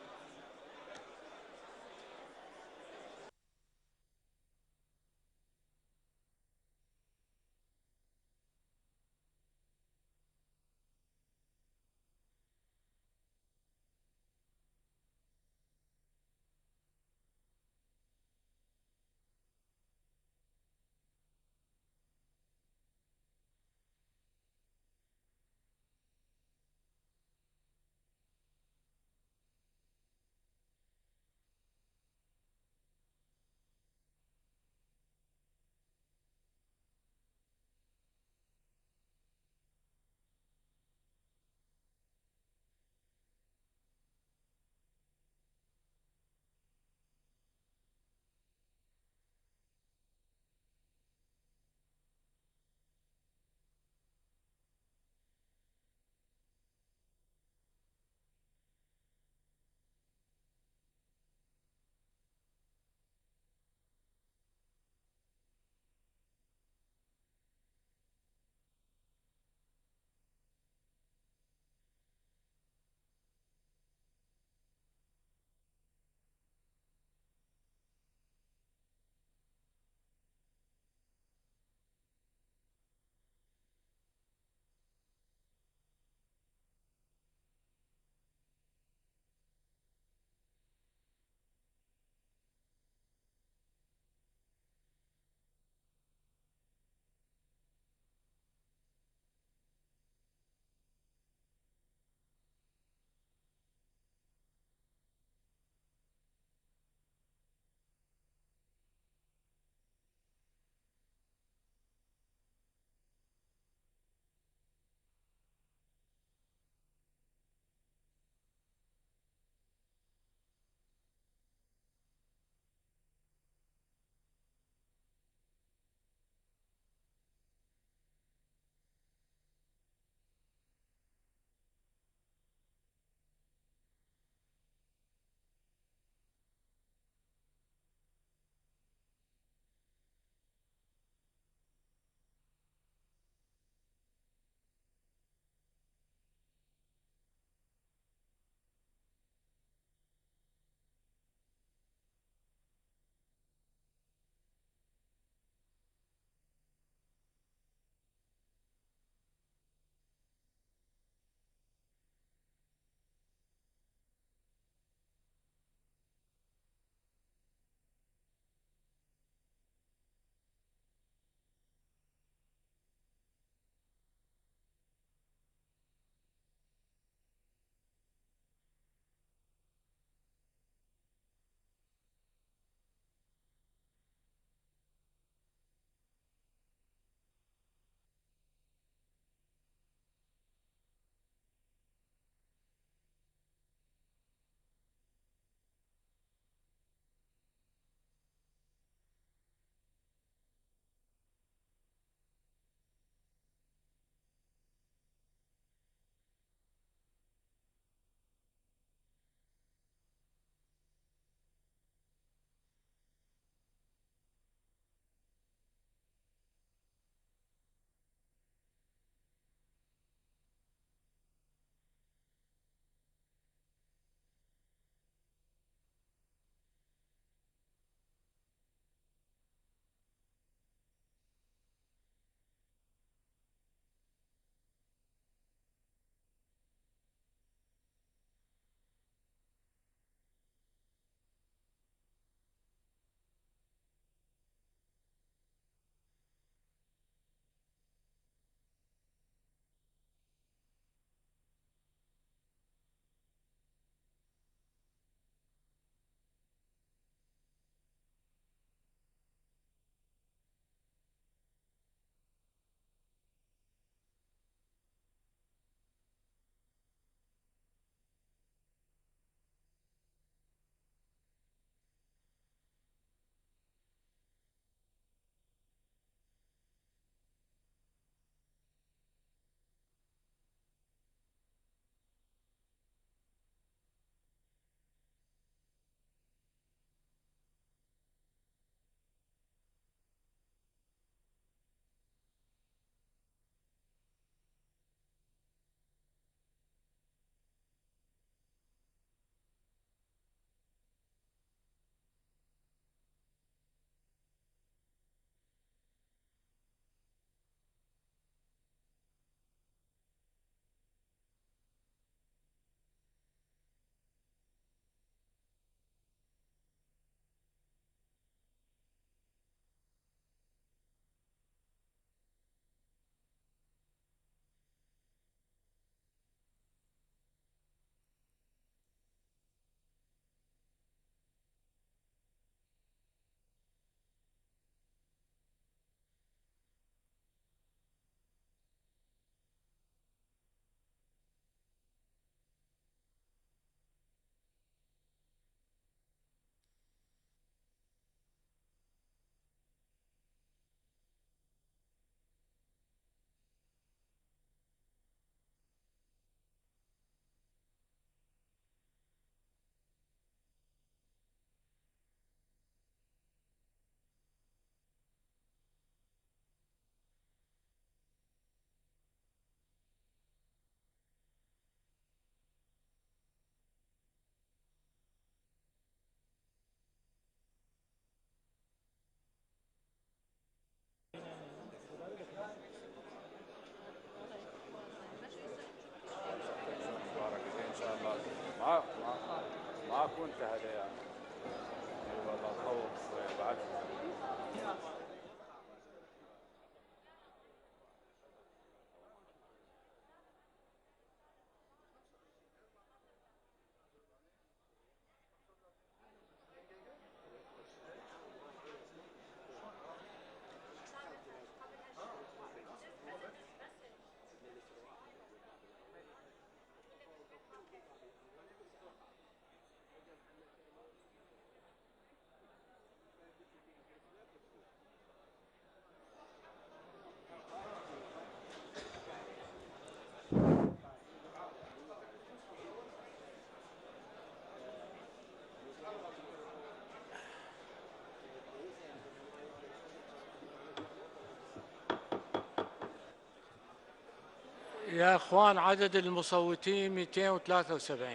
يا اخوان عدد المصوتين 273.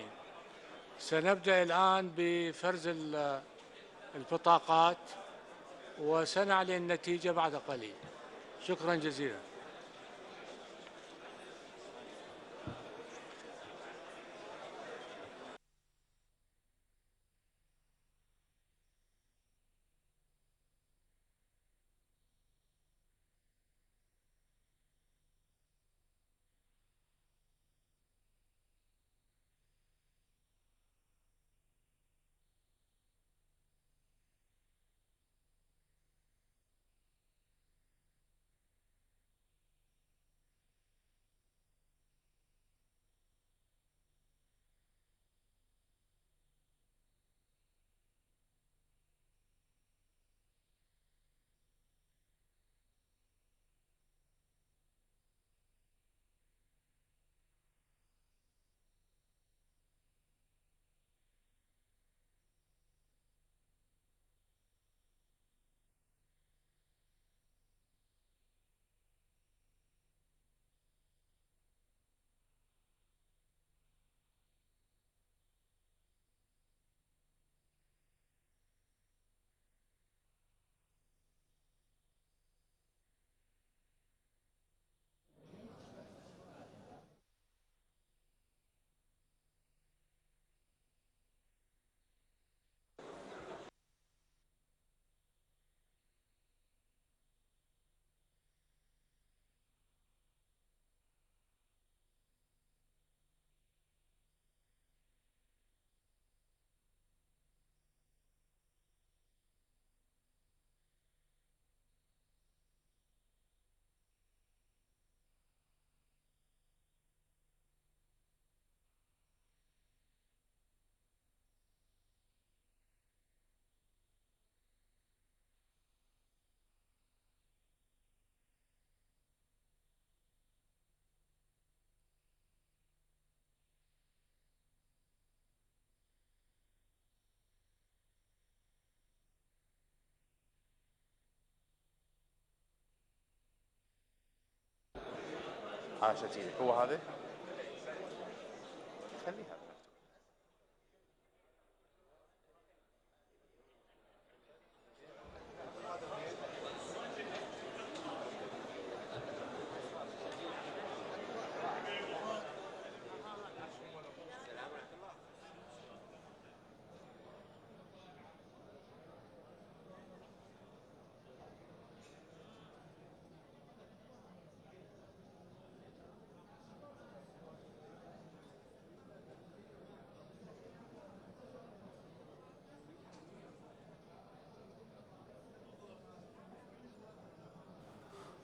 سنبدأ الآن بفرز البطاقات وسنعلن النتيجة بعد قليل. شكرا جزيلا. عاشت ايدك. هو هذا خليها.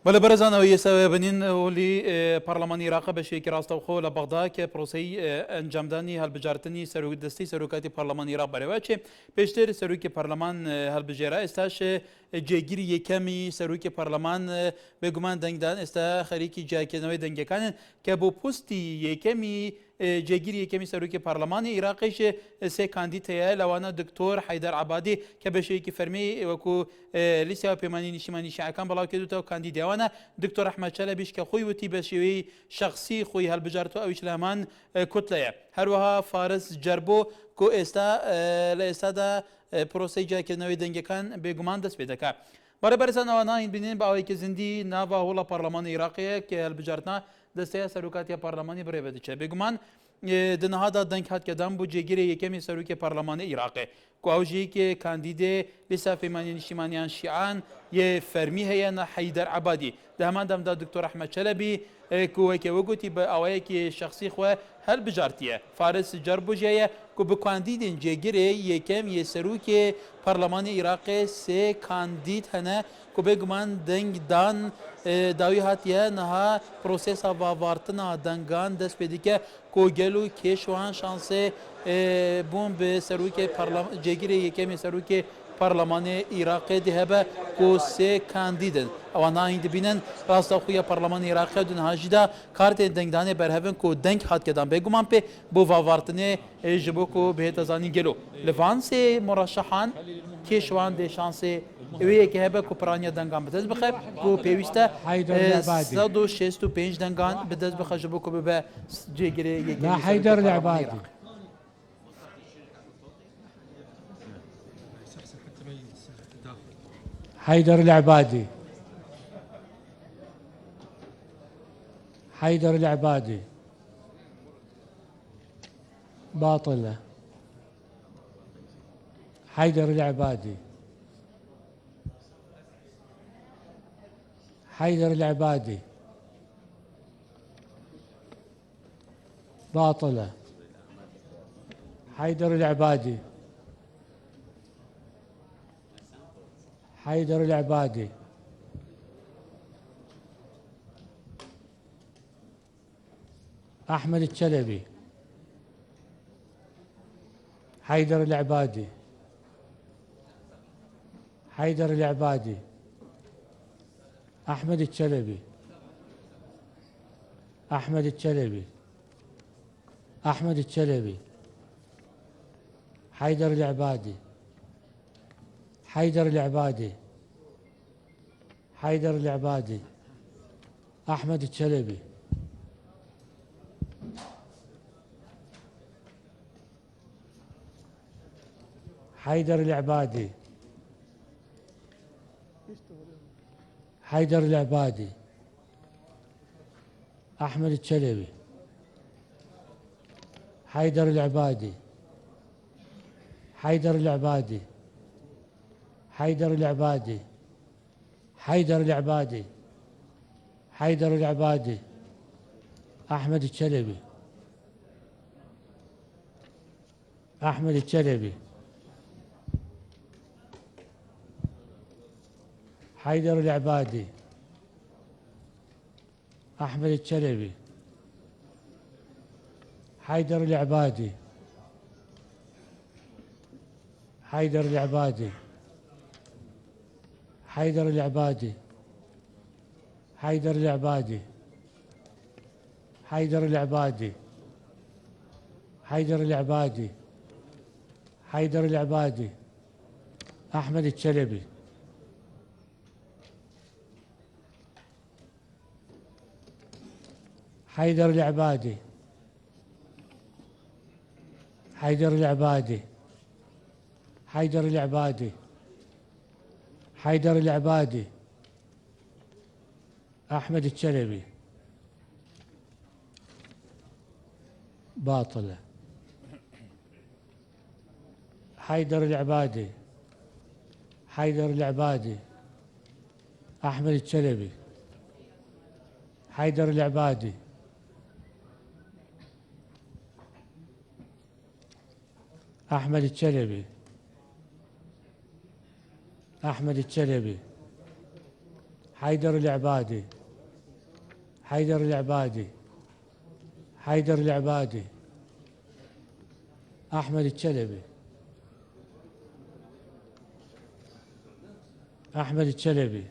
ولا برزانا ويسا بنين ولي برلمان العراق بشيك راستوخو لبغداد كبروسي انجامداني هالبجارتني سروك دستي سروكاتي برلمان العراق بريواتشي بيشتر سروك برلمان هالبجيرا استاش جيگيري يكمي سروك برلمان بگمان دنگدان استا خريكي جاكنوي دنگكان كبو بوستي يكمي جيگيري يكمي سروك برلمان العراقيش سي كانديديا لوانا دكتور حيدر عبادي كبشيك فرمي وكو ليسا بيماني نشيماني شاكان بلاو كدوتا كانديديا وانا دكتور احمد شلبيش كخوي وتي بشوي شخصي خوي هالبجارتو او اشلامان كتليا هروها فارس جربو كو استا لاستادا پروسی جاکردنەوەی دەنگەکان بێگومان دەست پێ دەکات. بەڕێبەرزان ئەوە ناین بینین بە ئەوەیەکی زیندی ناوا هەوڵە پەرلەمانی عێراقیە کە هەڵبژاردنا دەستەیە سەرۆکاتی پەرلەمانی بڕێ بەدەچێت. بێگومان دنەهادا دەنگ هاتکەدان بۆ جێگیرە یەکەمی سەرۆکی پەرلەمانی عێراقی کو ئەوژەیەکێ کاندیدێ لیسا فەیمانی نیشتیمانیان شیعان یە فەرمی هەیە نە حەیدەر عەبادی لە هەمان دەمدا دکتۆر ئەحمەد چەلەبی کوەکەوە گوتی بە ئەوەیەکی شخصی خۆ هەڵبژارتیە فارس جەربوژەیە کو bi kandîdên cêgirê yêkem yê serokê Parlemanê Iraqê sê kandîd hene ku bêguman deng dan dawî hatiye niha prosesa vavartina dengan dest pê dike ku gelo kêşwan şansê bûn bi serokê cêgirê yêkemê serokê Parlemanê Iraqê dihebe ku sê kandîdin. Ewan nahîn dibînin rastaxuya Parlemanê Iraqê niha jî de kartên dengdanê berhevin ku deng hatkedan bêguman pê bu vavartinê ji bo ku bihête zanîn gelo. Li van sê muraşehan kêşwan dê şansê اوی که هبه کوپرانیا دنگان بدز بخه کو پیوسته حیدر العبادی. 165 دنگان بدز بخه جبو کو به جگری یکی لا حيدر العبادي. حيدر العبادي. حيدر العبادي باطلة. حيدر العبادي. حيدر العبادي باطلة. حيدر العبادي. حيدر العبادي. أحمد الشلبي. حيدر العبادي. حيدر العبادي. أحمد الشلبي. أحمد الشلبي. أحمد الشلبي. حيدر العبادي. حيدر العبادي. حيدر العبادي. أحمد الشلبي. حيدر العبادي. حيدر العبادي. أحمد الشلبي. حيدر العبادي. حيدر العبادي. حيدر العبادي. حيدر العبادي. حيدر العبادي. أحمد الشلبي. أحمد الشلبي. حيدر العبادي. أحمد الشلبي. حيدر العبادي. حيدر العبادي. حيدر العبادي. حيدر العبادي. حيدر العبادي. حيدر العبادي. حيدر العبادي. أحمد الشلبي. حيدر العبادي. حيدر العبادي. حيدر العبادي. حيدر العبادي. أحمد الشلبي باطلة. حيدر العبادي. حيدر العبادي. أحمد الشلبي. حيدر العبادي. أحمد الشلبي. أحمد الشلبي. حيدر العبادي. حيدر العبادي. حيدر العبادي. أحمد الشلبي. أحمد الشلبي.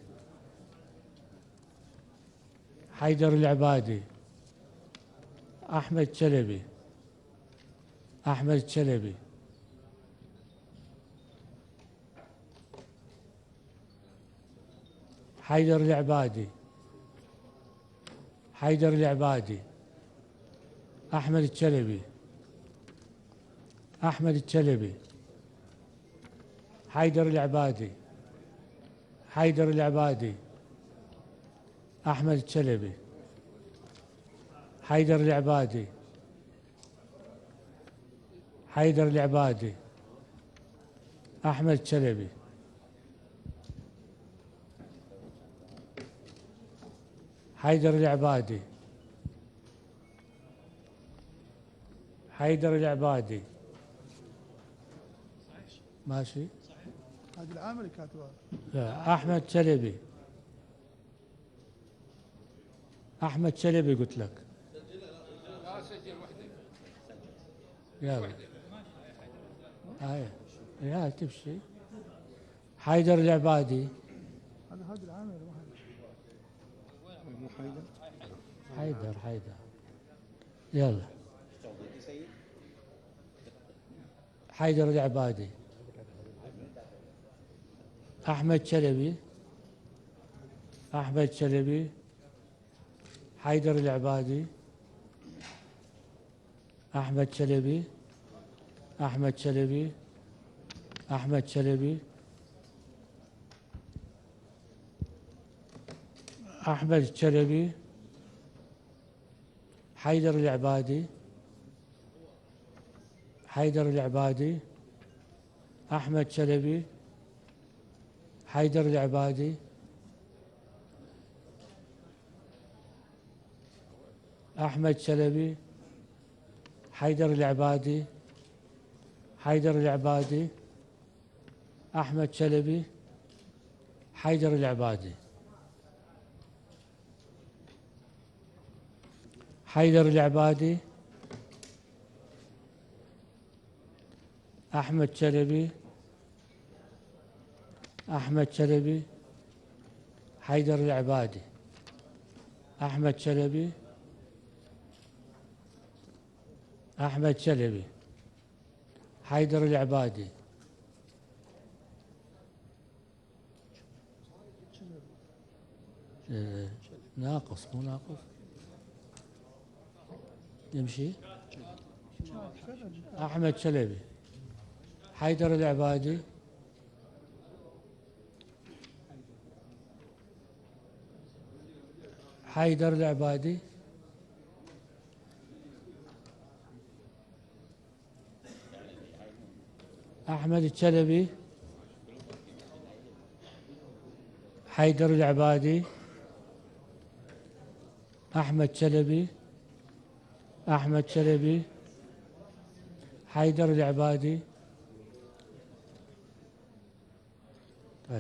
حيدر العبادي. أحمد الشلبي. أحمد الشلبي. حيدر العبادي. حيدر العبادي. أحمد الشلبي. أحمد الشلبي. حيدر العبادي. حيدر العبادي. أحمد الشلبي. حيدر العبادي. حيدر العبادي. أحمد الشلبي. حيدر العبادي. حيدر العبادي. ماشي. هذه العامل كاتبها. لا، أحمد شلبي. أحمد شلبي قلت لك. يلا. يا تمشي. حيدر العبادي. هذا العامل. مو حيدر. حيدر. يلا. حيدر العبادي. أحمد شلبي أحمد شلبي حيدر العبادي أحمد شلبي أحمد شلبي أحمد شلبي أحمد شلبي حيدر العبادي حيدر العبادي أحمد شلبي حيدر العبادي أحمد شلبي حيدر العبادي حيدر العبادي أحمد شلبي حيدر العبادي حيدر العبادي أحمد شلبي أحمد شلبي حيدر العبادي أحمد شلبي أحمد شلبي حيدر العبادي ناقص مو ناقص يمشي أحمد شلبي حيدر العبادي حيدر العبادي أحمد الشلبي حيدر العبادي أحمد شلبي أحمد شلبي حيدر العبادي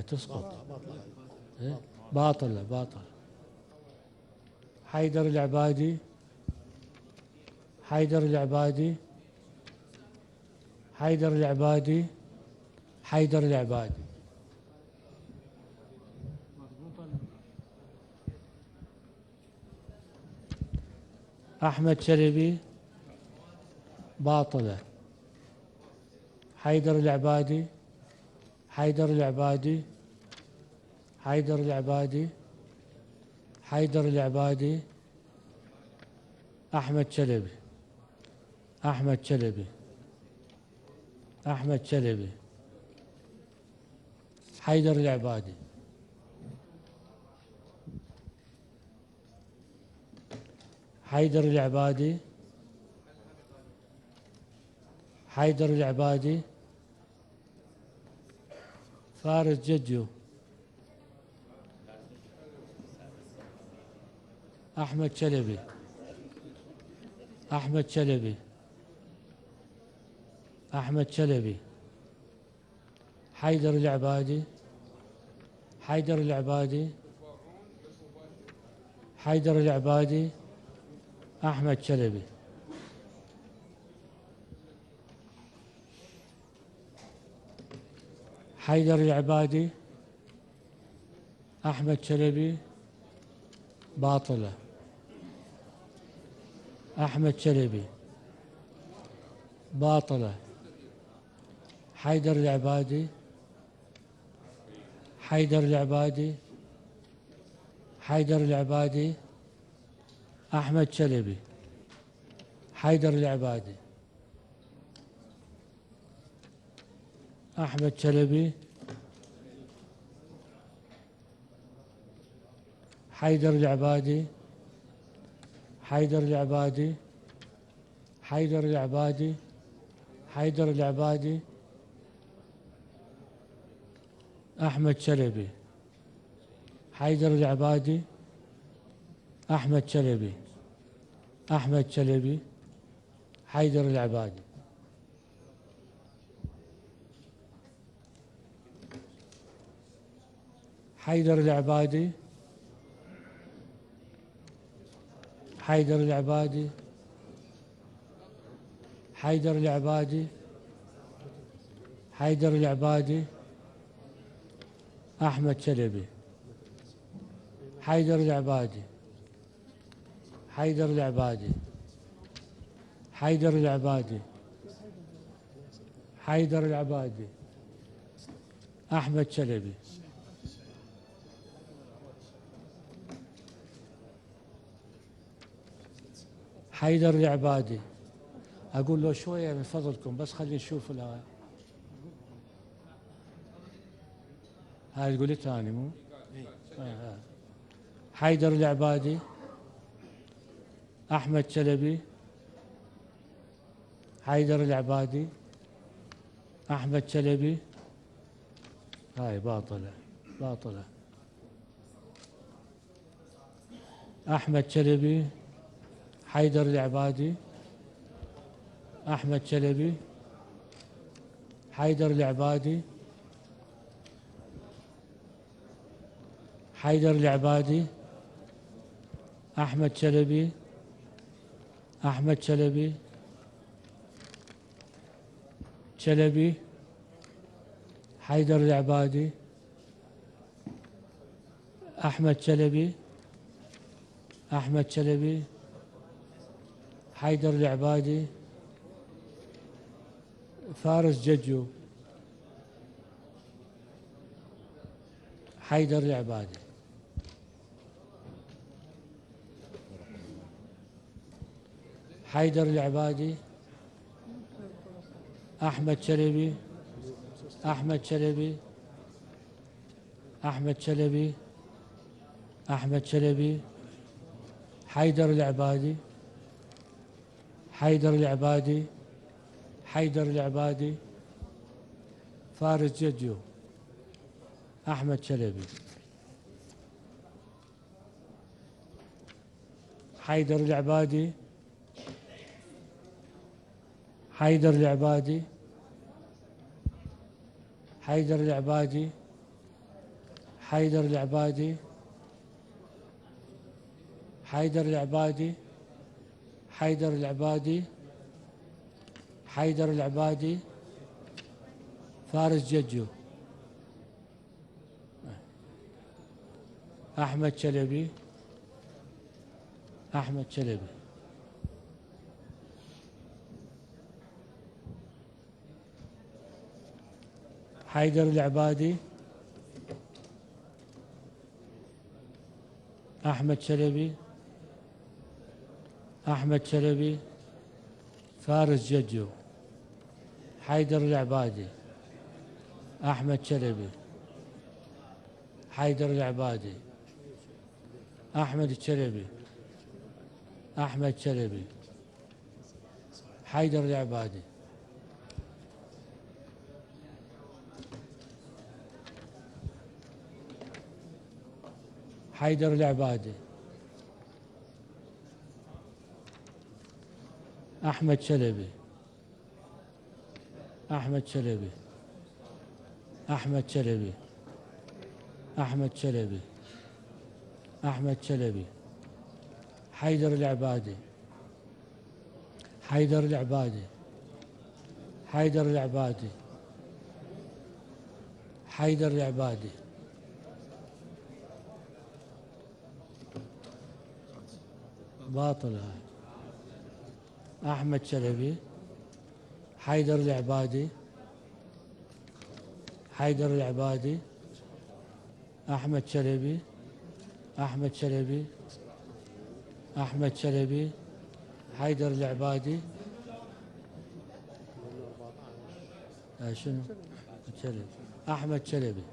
تسقط باطل باطل حيدر العبادي حيدر العبادي حيدر العبادي حيدر العبادي أحمد شلبي باطلة حيدر العبادي حيدر العبادي حيدر العبادي حيدر العبادي أحمد شلبي أحمد شلبي أحمد شلبي حيدر العبادي حيدر العبادي حيدر العبادي فارس جديو أحمد شلبي أحمد شلبي أحمد شلبي حيدر العبادي حيدر العبادي حيدر العبادي أحمد شلبي حيدر العبادي أحمد شلبي باطلة أحمد شلبي باطلة حيدر العبادي حيدر العبادي حيدر العبادي أحمد شلبي حيدر العبادي أحمد شلبي حيدر العبادي حيدر العبادي حيدر العبادي حيدر العبادي أحمد شلبي حيدر العبادي أحمد شلبي أحمد شلبي حيدر العبادي حيدر العبادي حيدر العبادي حيدر العبادي حيدر العبادي أحمد شلبي حيدر العبادي حيدر العبادي حيدر العبادي حيدر العبادي أحمد شلبي. حيدر العبادي. أقول له شوية من فضلكم بس خلي نشوف هاي تقولي ثاني مو؟ حيدر العبادي. أحمد شلبي. حيدر العبادي. أحمد شلبي. هاي باطلة باطلة. أحمد شلبي. حيدر العبادي. أحمد شلبي. حيدر العبادي. حيدر العبادي. أحمد شلبي. أحمد شلبي. شلبي. حيدر العبادي. أحمد شلبي. أحمد شلبي. حيدر العبادي. فارس ججو. حيدر العبادي. حيدر العبادي. أحمد شلبي. أحمد شلبي. أحمد شلبي. أحمد شلبي. حيدر العبادي. حيدر العبادي. حيدر العبادي. فارس ججو. أحمد شلبي. حيدر العبادي. حيدر العبادي. حيدر العبادي. حيدر العبادي. حيدر العبادي. حيدر العبادي. حيدر العبادي. فارس ججو. أحمد شلبي. أحمد شلبي. حيدر العبادي. أحمد شلبي. أحمد شلبي. فارس ججو. حيدر العبادي. أحمد شلبي. حيدر العبادي. أحمد شلبي. أحمد شلبي. حيدر العبادي. حيدر العبادي. أحمد شلبي. أحمد شلبي. أحمد شلبي. أحمد شلبي. أحمد شلبي. حيدر العبادي. حيدر العبادي. حيدر العبادي. حيدر العبادي. باطل هاي. أحمد شلبي. حيدر العبادي. حيدر العبادي. أحمد شلبي. أحمد شلبي. أحمد شلبي. حيدر العبادي. شنو؟ شلبي. أحمد شلبي.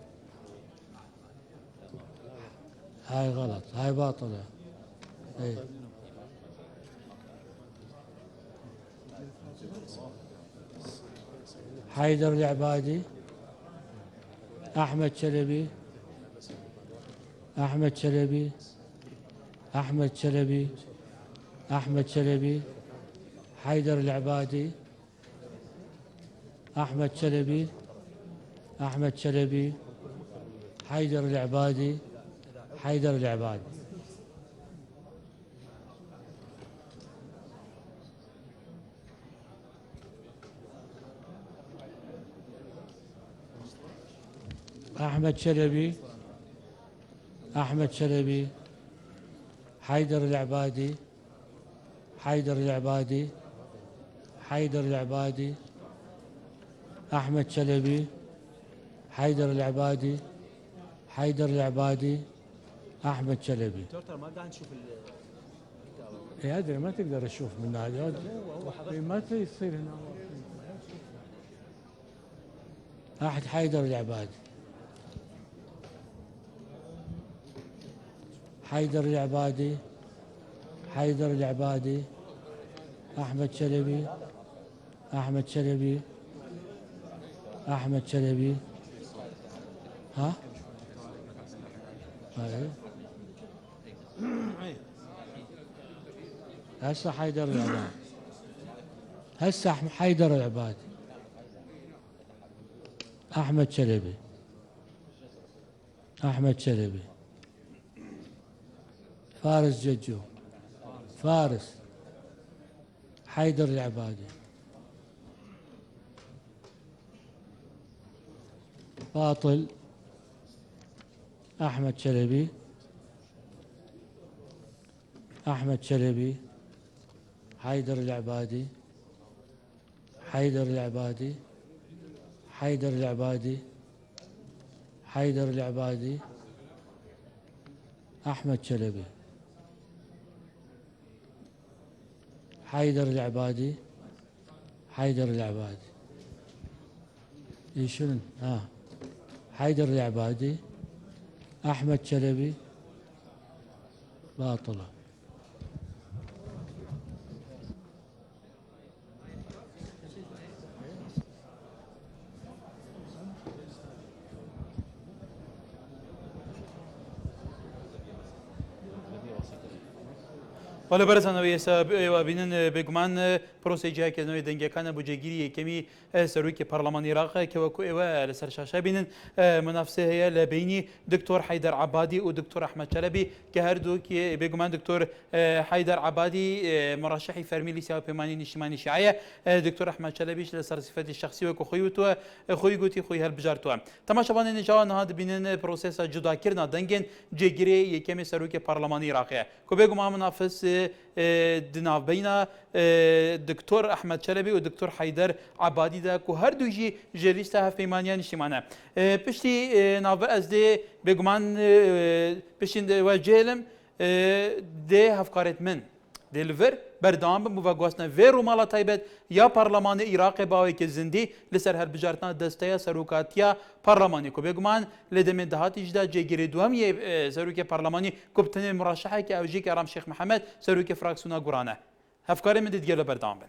هاي غلط، هاي باطلة. ايه. حيدر العبادي. أحمد شلبي. أحمد شلبي. أحمد شلبي. أحمد شلبي. حيدر العبادي. أحمد شلبي. أحمد شلبي. حيدر العبادي. حيدر العبادي. أحمد شلبي. أحمد شلبي. حيدر العبادي. حيدر العبادي. حيدر العبادي. أحمد شلبي. حيدر العبادي، حيدر العبادي، أحمد شلبي. دكتور ما قاعد نشوف إيه أدري ما تقدر تشوف من هذا، إيه ما يصير هنا. أحد حيدر العبادي، حيدر العبادي، حيدر العبادي، أحمد شلبي، أحمد شلبي، أحمد شلبي. ها؟ أي. هسه حيدر العبادي، هسه حيدر العبادي، أحمد شلبي، أحمد شلبي، فارس ججو، فارس، حيدر العبادي، باطل، أحمد شلبي، أحمد شلبي، حيدر العبادي، حيدر العبادي، حيدر العبادي، حيدر العبادي، أحمد شلبي، حيدر العبادي، حيدر العبادي. شنو؟ حيدر العبادي، أحمد شلبي، باطلة. ولی برزن و بینن بگمان پروسیجی که نوی دنگی کان بوجگیری کمی سروی که پارلمان عراق که وکو و لسرشاشه بینن منافسه هي لبینی دکتور حیدر عبادی و دکتور احمد شلبی که هر دو که بگمان دکتور حیدر عبادی مرشحی فرمی سیاسی پیمانی نشمانی شیعه دکتور احمد شلبیش لسر صفت شخصی و خوی تو خوی گوتی خوی هر بجار تو تماشا نجا نهاد بینن پروسس جدا کردن دنگن جگیری کمی سروی که پارلمان عراقه که بگمان منافس دناف بين دكتور احمد شلبي ودكتور حيدر عبادي دا كو هر دوجي جريستا هفيمانيان شيمانا بشتي ناف از دي بگمان بشين واجيلم دي هفكارت من دلفر بردام بمواجهتنا فيرو مالا تايبت يا برلمان العراق باوي كزندي لسر هر بجارتنا دستيا سروكاتيا برلماني كو بيغمان لدمن دهات اجدا جيغري دوام ي سروكي برلماني كوبتن مرشحه كي اوجي كرام شيخ محمد سروكي فراكسونا غورانا افكاري من ديال بردام بن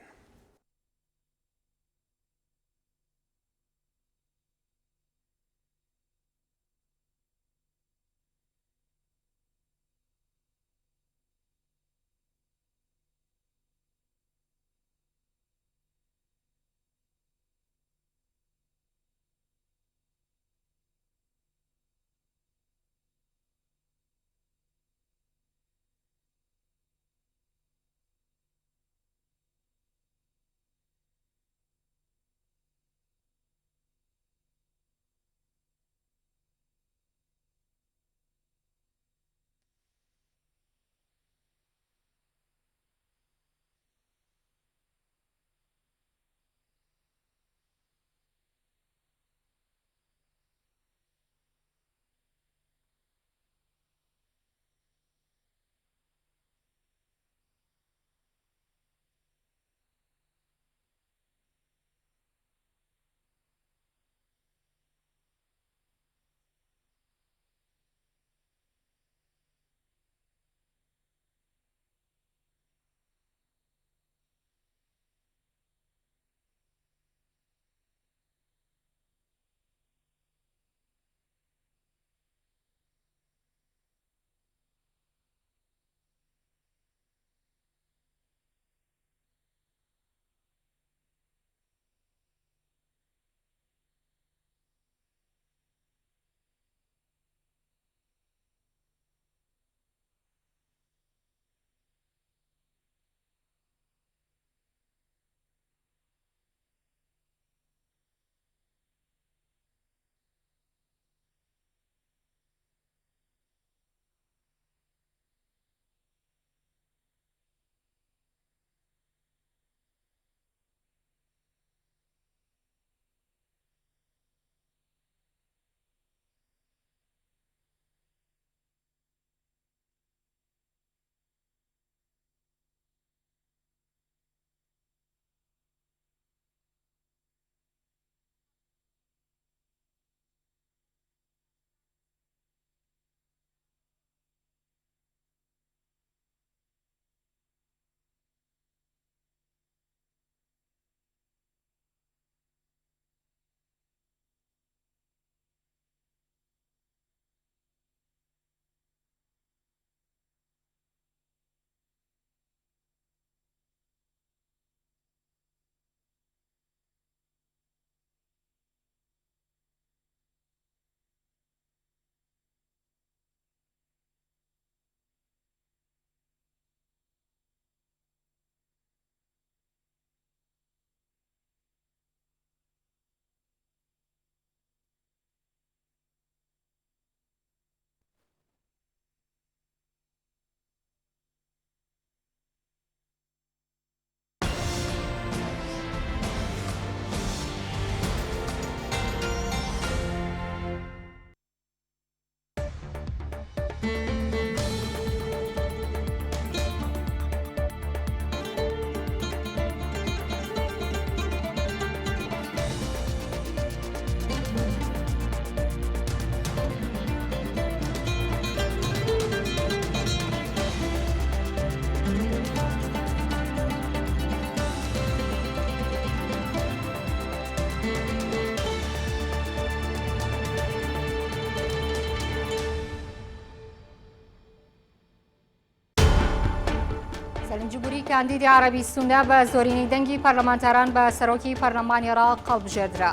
گەلنجبووری کاندیدی عربیستوندا بە زۆرینەی دەنگی پەرلەمانتاران بە سەرۆکی پەرلەمانی عێراق قەڵبژێردرا.